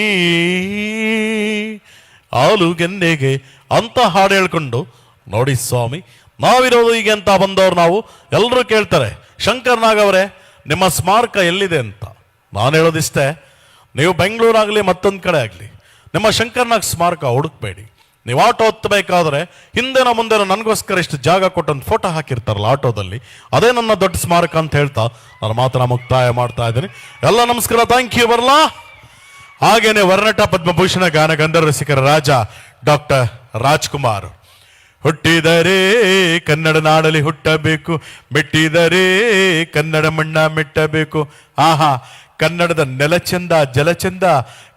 ಆಲೂಗೆನ್ನೆಗೆ ಅಂತ ಹಾಡು ಹೇಳ್ಕೊಂಡು, ನೋಡಿ ಸ್ವಾಮಿ, ನಾವಿರೋದು ಹೀಗೆ ಅಂತ ಬಂದವ್ರು ನಾವು. ಎಲ್ಲರೂ ಕೇಳ್ತಾರೆ, ಶಂಕರ್ ನಾಗ್ ಅವರೇ ನಿಮ್ಮ ಸ್ಮಾರಕ ಎಲ್ಲಿದೆ ಅಂತ. ನಾನು ಹೇಳೋದಿಷ್ಟೇ, ನೀವು ಬೆಂಗಳೂರಾಗಲಿ ಮತ್ತೊಂದು ಕಡೆ ಆಗಲಿ ನಿಮ್ಮ ಶಂಕರ್ ನಾಗ್ ಸ್ಮಾರಕ ಹುಡುಕ್ಬೇಡಿ. ನೀವು ಆಟೋ ಹತ್ತಬೇಕಾದ್ರೆ ಹಿಂದೆನ ಮುಂದೆನ ನನಗೋಸ್ಕರ ಇಷ್ಟು ಜಾಗ ಕೊಟ್ಟೊಂದು ಫೋಟೋ ಹಾಕಿರ್ತಾರಲ್ಲ ಆಟೋದಲ್ಲಿ, ಅದೇ ನನ್ನ ದೊಡ್ಡ ಸ್ಮಾರಕ ಅಂತ ಹೇಳ್ತಾ ನಾನು ಮಾತನ್ನ ಮುಕ್ತಾಯ ಮಾಡ್ತಾ ಇದ್ದೀನಿ. ಎಲ್ಲ ನಮಸ್ಕಾರ, ಥ್ಯಾಂಕ್ ಯು, ಬರಲಾ. ಹಾಗೇನೆ ವರ್ನಟ ಪದ್ಮಭೂಷಣ ಗಾನ ಗಂಧರ್ವ ರಸಿಕರ ರಾಜ ಡಾಕ್ಟರ್ ರಾಜ್ಕುಮಾರ್. ಹುಟ್ಟಿದರೆ ಕನ್ನಡ ನಾಡಲ್ಲಿ ಹುಟ್ಟಬೇಕು, ಮೆಟ್ಟಿದರೆ ಕನ್ನಡ ಮಣ್ಣ ಮೆಟ್ಟಬೇಕು. ಆಹಾ, ಕನ್ನಡದ ನೆಲ ಚಂದ, ಜಲ ಚಂದ,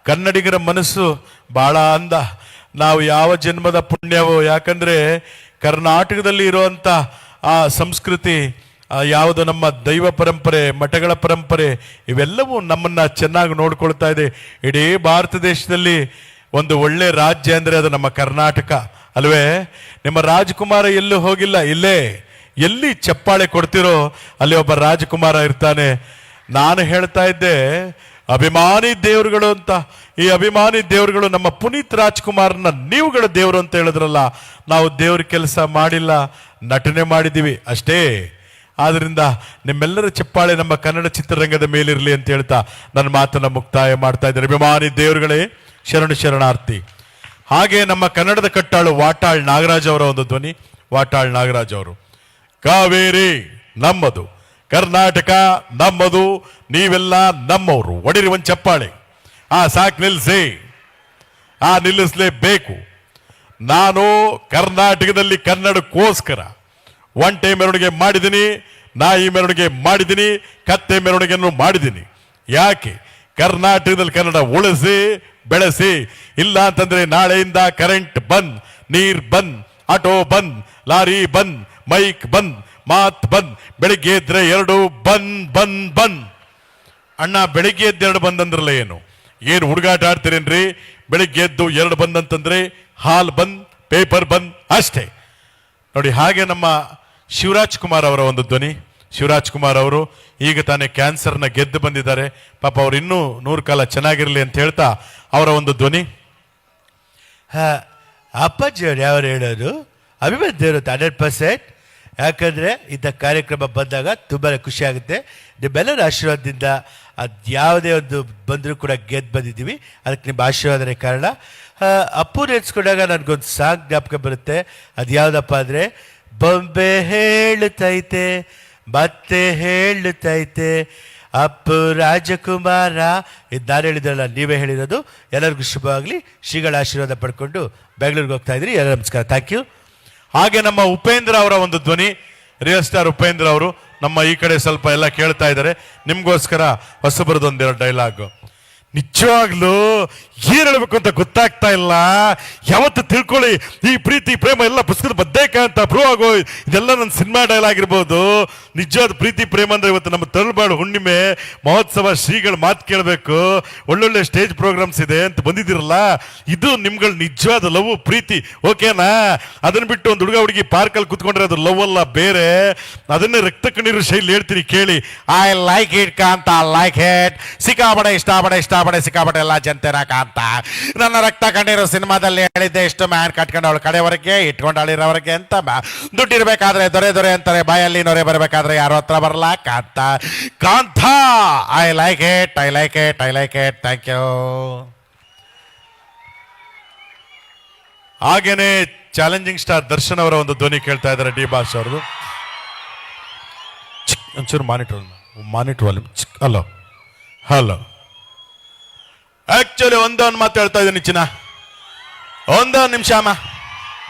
ಕನ್ನಡಿಗರ ಮನಸ್ಸು ಬಹಳ ಅಂದ. ನಾವು ಯಾವ ಜನ್ಮದ ಪುಣ್ಯವೋ, ಯಾಕಂದ್ರೆ ಕರ್ನಾಟಕದಲ್ಲಿ ಇರುವಂತ ಆ ಸಂಸ್ಕೃತಿ, ಯಾವುದು ನಮ್ಮ ದೈವ ಪರಂಪರೆ, ಮಠಗಳ ಪರಂಪರೆ, ಇವೆಲ್ಲವೂ ನಮ್ಮನ್ನ ಚೆನ್ನಾಗಿ ನೋಡ್ಕೊಳ್ತಾ ಇದೆ. ಇಡೀ ಭಾರತ ದೇಶದಲ್ಲಿ ಒಂದು ಒಳ್ಳೆ ರಾಜ್ಯ ಅಂದ್ರೆ ಅದು ನಮ್ಮ ಕರ್ನಾಟಕ ಅಲ್ವೇ? ನಿಮ್ಮ ರಾಜಕುಮಾರ ಎಲ್ಲೂ ಹೋಗಿಲ್ಲ, ಇಲ್ಲೇ ಎಲ್ಲಿ ಚಪ್ಪಾಳೆ ಕೊಡ್ತಿರೋ ಅಲ್ಲಿ ಒಬ್ಬ ರಾಜಕುಮಾರ ಇರ್ತಾನೆ. ನಾನು ಹೇಳ್ತಾ ಇದ್ದೆ ಅಭಿಮಾನಿ ದೇವರುಗಳು ಅಂತ. ಈ ಅಭಿಮಾನಿ ದೇವರುಗಳು ನಮ್ಮ ಪುನೀತ್ ರಾಜ್ಕುಮಾರ್ನ ನೀವುಗಳ ದೇವರು ಅಂತ ಹೇಳಿದ್ರಲ್ಲ. ನಾವು ದೇವ್ರ ಕೆಲಸ ಮಾಡಿಲ್ಲ, ನಟನೆ ಮಾಡಿದ್ದೀವಿ ಅಷ್ಟೇ. ಆದ್ರಿಂದ ನಿಮ್ಮೆಲ್ಲರ ಚಪ್ಪಾಳೆ ನಮ್ಮ ಕನ್ನಡ ಚಿತ್ರರಂಗದ ಮೇಲಿರಲಿ ಅಂತ ಹೇಳ್ತಾ ನನ್ನ ಮಾತನ್ನ ಮುಕ್ತಾಯ ಮಾಡ್ತಾ ಇದ್ದಾರೆ. ಅಭಿಮಾನಿ ದೇವರುಗಳೇ, ಶರಣಾರ್ಥಿ. ಹಾಗೆ ನಮ್ಮ ಕನ್ನಡದ ಕಟ್ಟಾಳು ವಾಟಾಳ್ ನಾಗರಾಜ್ ಅವರ ಒಂದು ಧ್ವನಿ. ವಾಟಾಳ್ ನಾಗರಾಜ್ ಅವರು, ಕಾವೇರಿ ನಮ್ಮದು, ಕರ್ನಾಟಕ ನಮ್ಮದು, ನೀವೆಲ್ಲ ನಮ್ಮವರು, ಒಡಿರಿ ಒಂದು ಚಪ್ಪಾಳೆ. ಸಾಕು, ನಿಲ್ಲಿಸಲೇಬೇಕು. ನಾನು ಕರ್ನಾಟಕದಲ್ಲಿ ಕನ್ನಡಕ್ಕೋಸ್ಕರ ಒಂಟೆ ಮೆರವಣಿಗೆ ಮಾಡಿದ್ದೀನಿ, ನಾಯಿ ಮೆರವಣಿಗೆ ಮಾಡಿದ್ದೀನಿ, ಕತ್ತೆ ಮೆರವಣಿಗೆಯನ್ನು ಮಾಡಿದ್ದೀನಿ. ಯಾಕೆ? ಕರ್ನಾಟಕದಲ್ಲಿ ಕನ್ನಡ ಉಳಿಸಿ ಬೆಳೆಸಿ. ಇಲ್ಲ ಅಂತಂದ್ರೆ ನಾಳೆಯಿಂದ ಕರೆಂಟ್ ಬಂದ್, ನೀರ್ ಬಂದ್, ಆಟೋ ಬಂದ್, ಲಾರಿ ಬಂದ್, ಮೈಕ್ ಬಂದ್, ಮಾತ್ ಬಂದ್. ಬೆಳಿಗ್ಗೆ ಎದ್ರೆ 2 ಬಂದ್. ಅಣ್ಣ, ಬೆಳಿಗ್ಗೆ ಎದ್ದು 2 ಬಂದ್ ಅಂದ್ರಲ್ಲ ಏನು ಹುಡುಗಾಟ ಆಡ್ತೀರೇನ್ರಿ? ಬೆಳಿಗ್ಗೆ ಎದ್ದು 2 ಬಂದ್ ಅಂತಂದ್ರೆ ಹಾಲ್ ಬಂದ್, ಪೇಪರ್ ಬಂದ್ ಅಷ್ಟೇ ನೋಡಿ. ಹಾಗೆ ನಮ್ಮ ಶಿವರಾಜ್ ಕುಮಾರ್ ಅವರ ಒಂದು ಧ್ವನಿ. ಶಿವರಾಜ್ ಕುಮಾರ್ ಅವರು ಈಗ ತಾನೇ ಕ್ಯಾನ್ಸರ್ನ ಗೆದ್ದು ಬಂದಿದ್ದಾರೆ. ಪಾಪ ಅವ್ರು ಇನ್ನೂ 100 ಕಾಲ ಚೆನ್ನಾಗಿರ್ಲಿ ಅಂತ ಹೇಳ್ತಾ ಅವರ ಒಂದು ಧ್ವನಿ. ಅಪ್ಪಾಜಿಯವ್ರು ಯಾರು ಹೇಳೋದು ಅಭಿವೃದ್ಧಿ ಇರುತ್ತೆ 100%. ಯಾಕಂದರೆ ಇಂಥ ಕಾರ್ಯಕ್ರಮ ಬಂದಾಗ ತುಂಬಾ ಖುಷಿ ಆಗುತ್ತೆ. ನಿಮ್ಮೆಲ್ಲರ ಆಶೀರ್ವಾದದಿಂದ ಅದು ಯಾವುದೇ ಒಂದು ಬಂದರೂ ಕೂಡ ಗೆದ್ದು ಬಂದಿದ್ದೀವಿ. ಅದಕ್ಕೆ ನಿಮ್ಮ ಆಶೀರ್ವಾದನೇ ಕಾರಣ. ಅಪ್ಪು ನೆನೆಸ್ಕೊಂಡಾಗ ನನಗೊಂದು ಸಾಂಗ್ ಜ್ಞಾಪಕ ಬರುತ್ತೆ. ಅದು ಯಾವುದಪ್ಪ ಅಂದರೆ, ಬೊಂಬೆ ಹೇಳುತ್ತೈತೆ ಮತ್ತೆ ಹೇಳುತ್ತೈತೆ ಅಪ್ಪು ರಾಜಕುಮಾರ. ಇದು ನಾನು ಹೇಳಿದ್ರಲ್ಲ, ನೀವೇ ಹೇಳಿರೋದು. ಎಲ್ಲರಿಗೂ ಶುಭವಾಗಲಿ. ಶ್ರೀಗಳ ಆಶೀರ್ವಾದ ಪಡ್ಕೊಂಡು ಬೆಂಗಳೂರಿಗೆ ಹೋಗ್ತಾ ಇದ್ರಿ. ಎಲ್ಲ ನಮಸ್ಕಾರ, ಥ್ಯಾಂಕ್ ಯು. ಹಾಗೆ ನಮ್ಮ ಉಪೇಂದ್ರ ಅವರ ಒಂದು ಧ್ವನಿ. ರಿಯಲ್ ಸ್ಟಾರ್ ಉಪೇಂದ್ರ ಅವರು ನಮ್ಮ ಈ ಕಡೆ ಸ್ವಲ್ಪ ಎಲ್ಲ ಕೇಳ್ತಾ ಇದ್ದಾರೆ. ನಿಮ್ಗೋಸ್ಕರ ಹೊಸಬರದು 1-2 ಡೈಲಾಗ್. ನಿಜವಾಗ್ಲೂ ಏನ್ ಹೇಳ್ಬೇಕು ಅಂತ ಗೊತ್ತಾಗ್ತಾ ಇಲ್ಲ. ಯಾವತ್ತು ತಿಳ್ಕೊಳ್ಳಿ, ಈ ಪ್ರೀತಿ ಪ್ರೇಮ ಎಲ್ಲ ಪುಸ್ತಕದ ಬದ್ದೇಕ ಅಂತ ಪ್ರೂವ್ ಆಗೋ ಇದೆಲ್ಲ ನನ್ನ ಸಿನಿಮಾ ಡೈಲಾಗ್ ಇರ್ಬೋದು. ನಿಜವಾದ ಪ್ರೀತಿ ಪ್ರೇಮ ಅಂದ್ರೆ ಇವತ್ತು ನಮ್ಮ ತರಳುಬಾಳು ಹುಣ್ಣಿಮೆ ಮಹೋತ್ಸವ ಶ್ರೀಗಳ ಮಾತು ಕೇಳಬೇಕು, ಒಳ್ಳೊಳ್ಳೆ ಸ್ಟೇಜ್ ಪ್ರೋಗ್ರಾಮ್ಸ್ ಇದೆ ಅಂತ ಬಂದಿದ್ದೀರಲ್ಲ, ಇದು ನಿಮ್ಗಳ ನಿಜವಾದ ಲವ್ ಪ್ರೀತಿ. ಓಕೆನಾ? ಅದನ್ನ ಬಿಟ್ಟು ಒಂದು ಹುಡುಗಿ ಪಾರ್ಕಲ್ಲಿ ಕುತ್ಕೊಂಡ್ರೆ ಅದು ಲವ್ ಅಲ್ಲ, ಬೇರೆ. ಅದನ್ನೇ ರಕ್ತ ಕಣ್ಣೀರು ಶೈಲಿ ಹೇಳ್ತೀನಿ ಕೇಳಿ. I like it Kantha, like it. ಸಿಕ್ಕಾಪಡೆ ಇಷ್ಟಪಡೆ ಸಿಕ್ಕಾಪಡೆ ಎಲ್ಲ ಜನತೆನ ಕಾಂತ. ನನ್ನ ರಕ್ತ ಕಣ್ಣೀರು ಸಿನಿಮಾದಲ್ಲಿ ಹೇಳಿದ್ದೆ, ಎಷ್ಟು ಮ್ಯಾನ್ ಕಟ್ಕೊಂಡು ಅವಳ ಕಡೆವರೆಗೆ ಇಟ್ಕೊಂಡು ಅಳಿರೋವರೆಗೆ ಅಂತ. ದುಡ್ಡಿರ್ಬೇಕಾದ್ರೆ ದೊರೆ ಅಂತಾರೆ, ಬಾಯಲ್ಲಿ ನೊರೆ ಬರಬೇಕಾದ್ರೆ ಯಾರೋ ಹತ್ರ ಬರಲ್ಲ Kantha. I like it. Thank you. ಹಾಗೇನೆ ಚಾಲೆಂಜಿಂಗ್ ಸ್ಟಾರ್ ದರ್ಶನ್ ಅವರ ಒಂದು ಧ್ವನಿ ಕೇಳ್ತಾ ಇದ್ದಾರೆ. ಡಿ ಬಾಸ್ ಅವ್ರದ್ದು. ಒಂಚೂರು ಮಾನಿಟರ್ ವಾಲ್ಯೂಮ್. ಹಲೋ. ಆಕ್ಚುಲಿ ಒಂದೊಂದು ಮಾತು ಹೇಳ್ತಾ ಇದ್ದೀನಿ ಚಿನ್ನ, ಒಂದೊಂದು ನಿಮಿಷ ಅಮ್ಮ.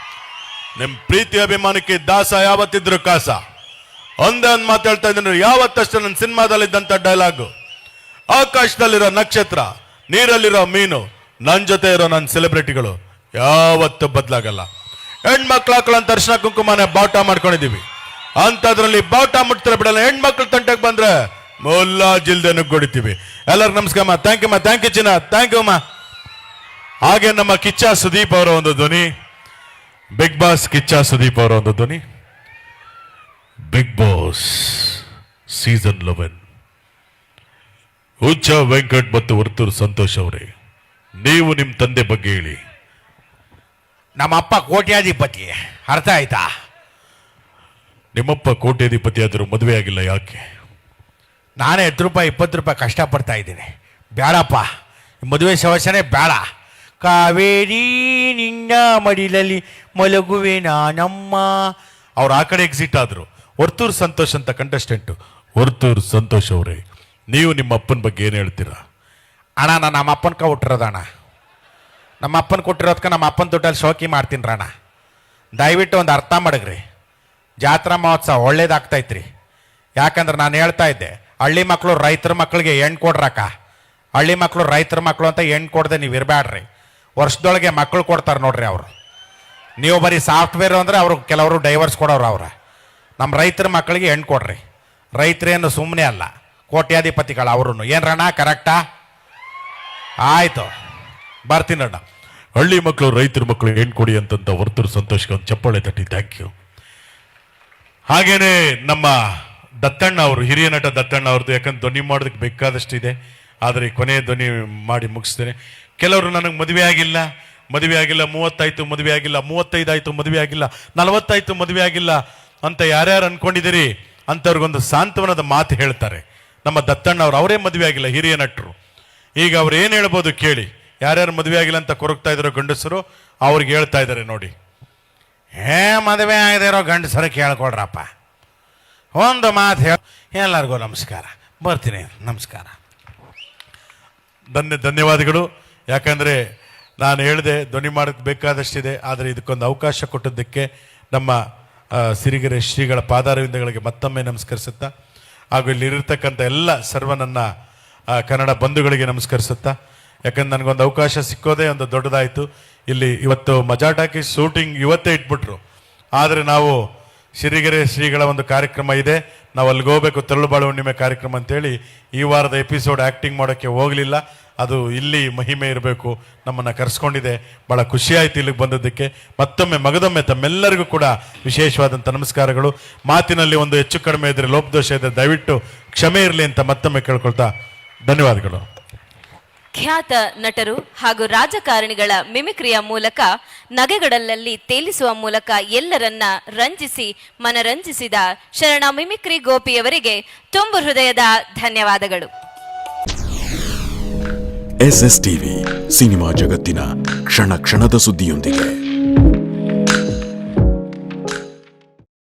ನಿಮ್ ಪ್ರೀತಿ ಅಭಿಮಾನಕ್ಕೆ ದಾಸ ಯಾವತ್ತಿದ್ರು ಕಾಸ. ಒಂದೊಂದು ಮಾತು ಹೇಳ್ತಾ ಇದ್ದೀನಿ. ಯಾವತ್ತಷ್ಟು ನನ್ನ ಸಿನಿಮಾದಲ್ಲಿದ್ದಂಥ ಡೈಲಾಗು, ಆಕಾಶದಲ್ಲಿರೋ ನಕ್ಷತ್ರ, ನೀರಲ್ಲಿರೋ ಮೀನು, ನನ್ನ ಜೊತೆ ಇರೋ ನನ್ನ ಸೆಲೆಬ್ರಿಟಿಗಳು ಯಾವತ್ತು ಬದಲಾಗಲ್ಲ. ಹೆಣ್ಮಕ್ಳು ಹಾಕೊಳ್ಳೋ ಅರ್ಶಿನ ಕುಂಕುಮನೆ ಬಾವುಟ ಮಾಡ್ಕೊಂಡಿದೀವಿ. ಅಂತದ್ರಲ್ಲಿ ಬಾವುಟ ಮುಟ್ತಾರೆ ಬಿಡಲ್ಲ. ಹೆಣ್ಮಕ್ಳು ತಂಟಕ್ಕೆ ಬಂದ್ರೆ ಮೊಲ್ಲಾಜಿಲ್ದೆ ನುಗ್ಗೊಡಿತೀವಿ. ಎಲ್ಲರಿಗೂ ನಮಸ್ಕಾರ. ಥ್ಯಾಂಕ್ ಯು ಚಿನ್ನ, ಥ್ಯಾಂಕ್ ಯು ಅಮ್ಮ. ಹಾಗೆ ನಮ್ಮ ಕಿಚ್ಚ ಸುದೀಪ್ ಅವರ ಒಂದು ಧ್ವನಿ. ಬಿಗ್ ಬಾಸ್ ಕಿಚ್ಚ ಸುದೀಪ್ ಅವರ ಒಂದು ಧ್ವನಿ. Bigg Boss season 11. Huccha Venkat ಮತ್ತು ವರ್ತೂರು ಸಂತೋಷ್ ಅವರೇ, ನೀವು ನಿಮ್ಮ ತಂದೆ ಬಗ್ಗೆ ಹೇಳಿ. ನಮ್ಮಪ್ಪ ಕೋಟ್ಯಾಧಿಪತಿ, ಅರ್ಥ ಆಯ್ತಾ? ನಿಮ್ಮಪ್ಪ ಕೋಟ್ಯಾಧಿಪತಿ ಆದರೂ ಮದುವೆ ಆಗಿಲ್ಲ, ಯಾಕೆ? ನಾನೇ 10 ರೂಪಾಯಿ 20 ರೂಪಾಯಿ ಕಷ್ಟಪಡ್ತಾ ಇದ್ದೀನಿ. ಬೇಡಪ್ಪ, ಮದುವೆ ಸಮಸ್ಯೆನೇ ಬೇಡ. ಕಾವೇರಿ ನಿನ್ನ ಮಡಿಲಲ್ಲಿ ಮಲಗುವೆ ನಾನಮ್ಮ. ಅವ್ರು ಆ ಕಡೆ ಎಕ್ಸಿಟ್ ಆದ್ರು. ವರ್ತೂರು ಸಂತೋಷ್ ಅಂತ ಕಂಟೆಸ್ಟೆಂಟು. ವರ್ತೂರು ಸಂತೋಷ್ ಅವರೇ, ನೀವು ನಿಮ್ಮ ಅಪ್ಪನ ಬಗ್ಗೆ ಏನು ಹೇಳ್ತೀರಾ? ಅಣ್ಣ, ನಾನು ನಮ್ಮ ಅಪ್ಪನ ಹುಟ್ಟಿರೋದಣ್ಣ. ನಮ್ಮ ಅಪ್ಪನ ಕೊಟ್ಟಿರೋದಕ್ಕೆ ನಮ್ಮ ಅಪ್ಪನ ದುಡ್ಡಲ್ಲಿ ಶೋಕಿ ಮಾಡ್ತೀನಿ ರಣ್ಣ. ದಯವಿಟ್ಟು ಒಂದು ಅರ್ಥ ಮಾಡಗ್ರಿ. ಜಾತ್ರಾ ಮಹೋತ್ಸವ ಒಳ್ಳೇದಾಗ್ತೈತ್ರಿ. ಯಾಕಂದ್ರೆ ನಾನು ಹೇಳ್ತಾ ಇದ್ದೆ, ಹಳ್ಳಿ ಮಕ್ಕಳು ರೈತರ ಮಕ್ಕಳಿಗೆ ಹೆಣ್ಣು ಕೊಡ್ರಕ್ಕ. ಹಳ್ಳಿ ಮಕ್ಕಳು ರೈತರ ಮಕ್ಕಳು ಅಂತ ಹೆಣ್ಣು ಕೊಡದೆ ನೀವು ಇರಬೇಡ್ರಿ. ವರ್ಷದೊಳಗೆ ಮಕ್ಕಳು ಕೊಡ್ತಾರೆ ನೋಡ್ರಿ ಅವರು. ನೀವು ಬರೀ ಸಾಫ್ಟ್ವೇರ್ ಅಂದರೆ ಅವರು ಕೆಲವರು ಡೈವರ್ಸ್ ಕೊಡೋರು. ನಮ್ಮ ರೈತರ ಮಕ್ಕಳಿಗೆ ಹೆಣ್ಣು ಕೊಡ್ರಿ. ರೈತರೇನು ಸುಮ್ಮನೆ ಅಲ್ಲ, ಕೋಟ್ಯಾಧಿಪತಿಗಳು ಅವರು. ಏನ್ರಣ್ಣ, ಕರೆಕ್ಟಾ? ಆಯಿತು, ಬರ್ತೀನಿ ಅಣ್ಣ. ಹಳ್ಳಿ ಮಕ್ಕಳು ರೈತರ ಮಕ್ಕಳು ಹೆಣ್ಣು ಕೊಡಿ ಅಂತಂತ ವರ್ತೂರು ಸಂತೋಷ್ಗೆ ಒಂದು ಚಪ್ಪಾಳೆ ತಟ್ಟಿ ಥ್ಯಾಂಕ್ ಯು. ಹಾಗೇನೆ ನಮ್ಮ ದತ್ತಣ್ಣ ಅವರು, ಹಿರಿಯ ನಟ ದತ್ತಣ್ಣ ಅವ್ರದ್ದು. ಯಾಕಂದ್ರೆ ಧ್ವನಿ ಮಾಡೋದಕ್ಕೆ ಬೇಕಾದಷ್ಟು ಇದೆ, ಆದರೆ ಕೊನೆಯ ಧ್ವನಿ ಮಾಡಿ ಮುಗಿಸ್ತೇನೆ. ಕೆಲವರು ನನಗೆ ಮದುವೆ ಆಗಿಲ್ಲ 30 ಆಯ್ತು ಮದುವೆ ಆಗಿಲ್ಲ, 35 ಆಯ್ತು ಮದುವೆ ಆಗಿಲ್ಲ, 40 ಆಯ್ತು ಮದುವೆ ಆಗಿಲ್ಲ ಅಂತ ಯಾರ್ಯಾರು ಅನ್ಕೊಂಡಿದ್ದೀರಿ ಅಂಥವ್ರಿಗೊಂದು ಸಾಂತ್ವನದ ಮಾತು ಹೇಳ್ತಾರೆ. ನಮ್ಮ ದತ್ತಣ್ಣವ್ರು, ಅವರೇ ಮದುವೆ ಆಗಿಲ್ಲ, ಹಿರಿಯ ನಟರು. ಈಗ ಅವ್ರು ಏನು ಹೇಳ್ಬೋದು ಕೇಳಿ. ಯಾರ್ಯಾರು ಮದುವೆ ಆಗಿಲ್ಲ ಅಂತ ಕೊರಗ್ತಾ ಇದ್ದಾರೋ ಗಂಡಸರು, ಅವ್ರಿಗೆ ಹೇಳ್ತಾ ಇದ್ದಾರೆ ನೋಡಿ. ಮದುವೆ ಆಗದೆ ಇರೋ ಗಂಡಸರು ಕೇಳ್ಕೊಳ್ರಪ್ಪ, ಒಂದು ಮಾತು ಎಲ್ಲರಿಗೂ ನಮಸ್ಕಾರ, ಬರ್ತೀನಿ, ನಮಸ್ಕಾರ. ಧನ್ಯವಾದಗಳು. ಯಾಕಂದರೆ ನಾನು ಹೇಳಿದೆ ಧ್ವನಿ ಮಾಡೋಕ್ಕೆ ಬೇಕಾದಷ್ಟಿದೆ, ಆದರೆ ಇದಕ್ಕೊಂದು ಅವಕಾಶ ಕೊಟ್ಟದ್ದಕ್ಕೆ ನಮ್ಮ ಸಿರಿಗೆರೆ ಶ್ರೀಗಳ ಪಾದಾರವಿಂದಗಳಿಗೆ ಮತ್ತೊಮ್ಮೆ ನಮಸ್ಕರಿಸುತ್ತಾ, ಹಾಗೂ ಇಲ್ಲಿರತಕ್ಕಂಥ ಎಲ್ಲ ಸರ್ವ ನನ್ನ ಕನ್ನಡ ಬಂಧುಗಳಿಗೆ ನಮಸ್ಕರಿಸುತ್ತಾ, ಯಾಕಂದ್ರೆ ನನಗೊಂದು ಅವಕಾಶ ಸಿಕ್ಕೋದೇ ಒಂದು ದೊಡ್ಡದಾಯಿತು. ಇಲ್ಲಿ ಇವತ್ತು ಮಜಾಟಾಕಿ ಶೂಟಿಂಗ್ ಇವತ್ತೇ ಇಟ್ಬಿಟ್ರು, ಆದರೆ ನಾವು ಸಿರಿಗೆರೆ ಶ್ರೀಗಳ ಒಂದು ಕಾರ್ಯಕ್ರಮ ಇದೆ, ನಾವು ಅಲ್ಲಿಗೆ ಹೋಗ್ಬೇಕು, ತರಳುಬಾಳು ಹುಣ್ಣಿಮೆ ಕಾರ್ಯಕ್ರಮ ಅಂತೇಳಿ ಈ ವಾರದ ಎಪಿಸೋಡ್ ಆ್ಯಕ್ಟಿಂಗ್ ಮಾಡೋಕ್ಕೆ ಹೋಗಲಿಲ್ಲ. ಅದು ಇಲ್ಲಿ ಮಹಿಮೆ ಇರಬೇಕು, ನಮ್ಮನ್ನು ಕರೆಸ್ಕೊಂಡಿದೆ. ಭಾಳ ಖುಷಿಯಾಯಿತು ಇಲ್ಲಿಗೆ ಬಂದದ್ದಕ್ಕೆ. ಮತ್ತೊಮ್ಮೆ ಮಗದೊಮ್ಮೆ ತಮ್ಮೆಲ್ಲರಿಗೂ ಕೂಡ ವಿಶೇಷವಾದಂಥ ನಮಸ್ಕಾರಗಳು. ಮಾತಿನಲ್ಲಿ ಒಂದು ಹೆಚ್ಚು ಕಡಿಮೆ ಇದ್ದರೆ, ಲೋಪದೋಷ ಇದ್ದರೆ ದಯವಿಟ್ಟು ಕ್ಷಮೆ ಇರಲಿ ಅಂತ ಮತ್ತೊಮ್ಮೆ ಕೇಳ್ಕೊಳ್ತಾ ಧನ್ಯವಾದಗಳು. ಖ್ಯಾತ ನಟರು ಹಾಗೂ ರಾಜಕಾರಣಿಗಳ ಮಿಮಿಕ್ರಿಯ ಮೂಲಕ ನಗೆಗಡಲಲ್ಲಿ ತೇಲಿಸುವ ಮೂಲಕ ಎಲ್ಲರನ್ನ ರಂಜಿಸಿ ಮನರಂಜಿಸಿದ ಶರಣ ಮಿಮಿಕ್ರಿ ಗೋಪಿಯವರಿಗೆ ತುಂಬು ಹೃದಯದ ಧನ್ಯವಾದಗಳು. SSTV ಸಿನಿಮಾ ಜಗತ್ತಿನ ಕ್ಷಣ ಕ್ಷಣದ ಸುದ್ದಿಯೊಂದಿಗೆ.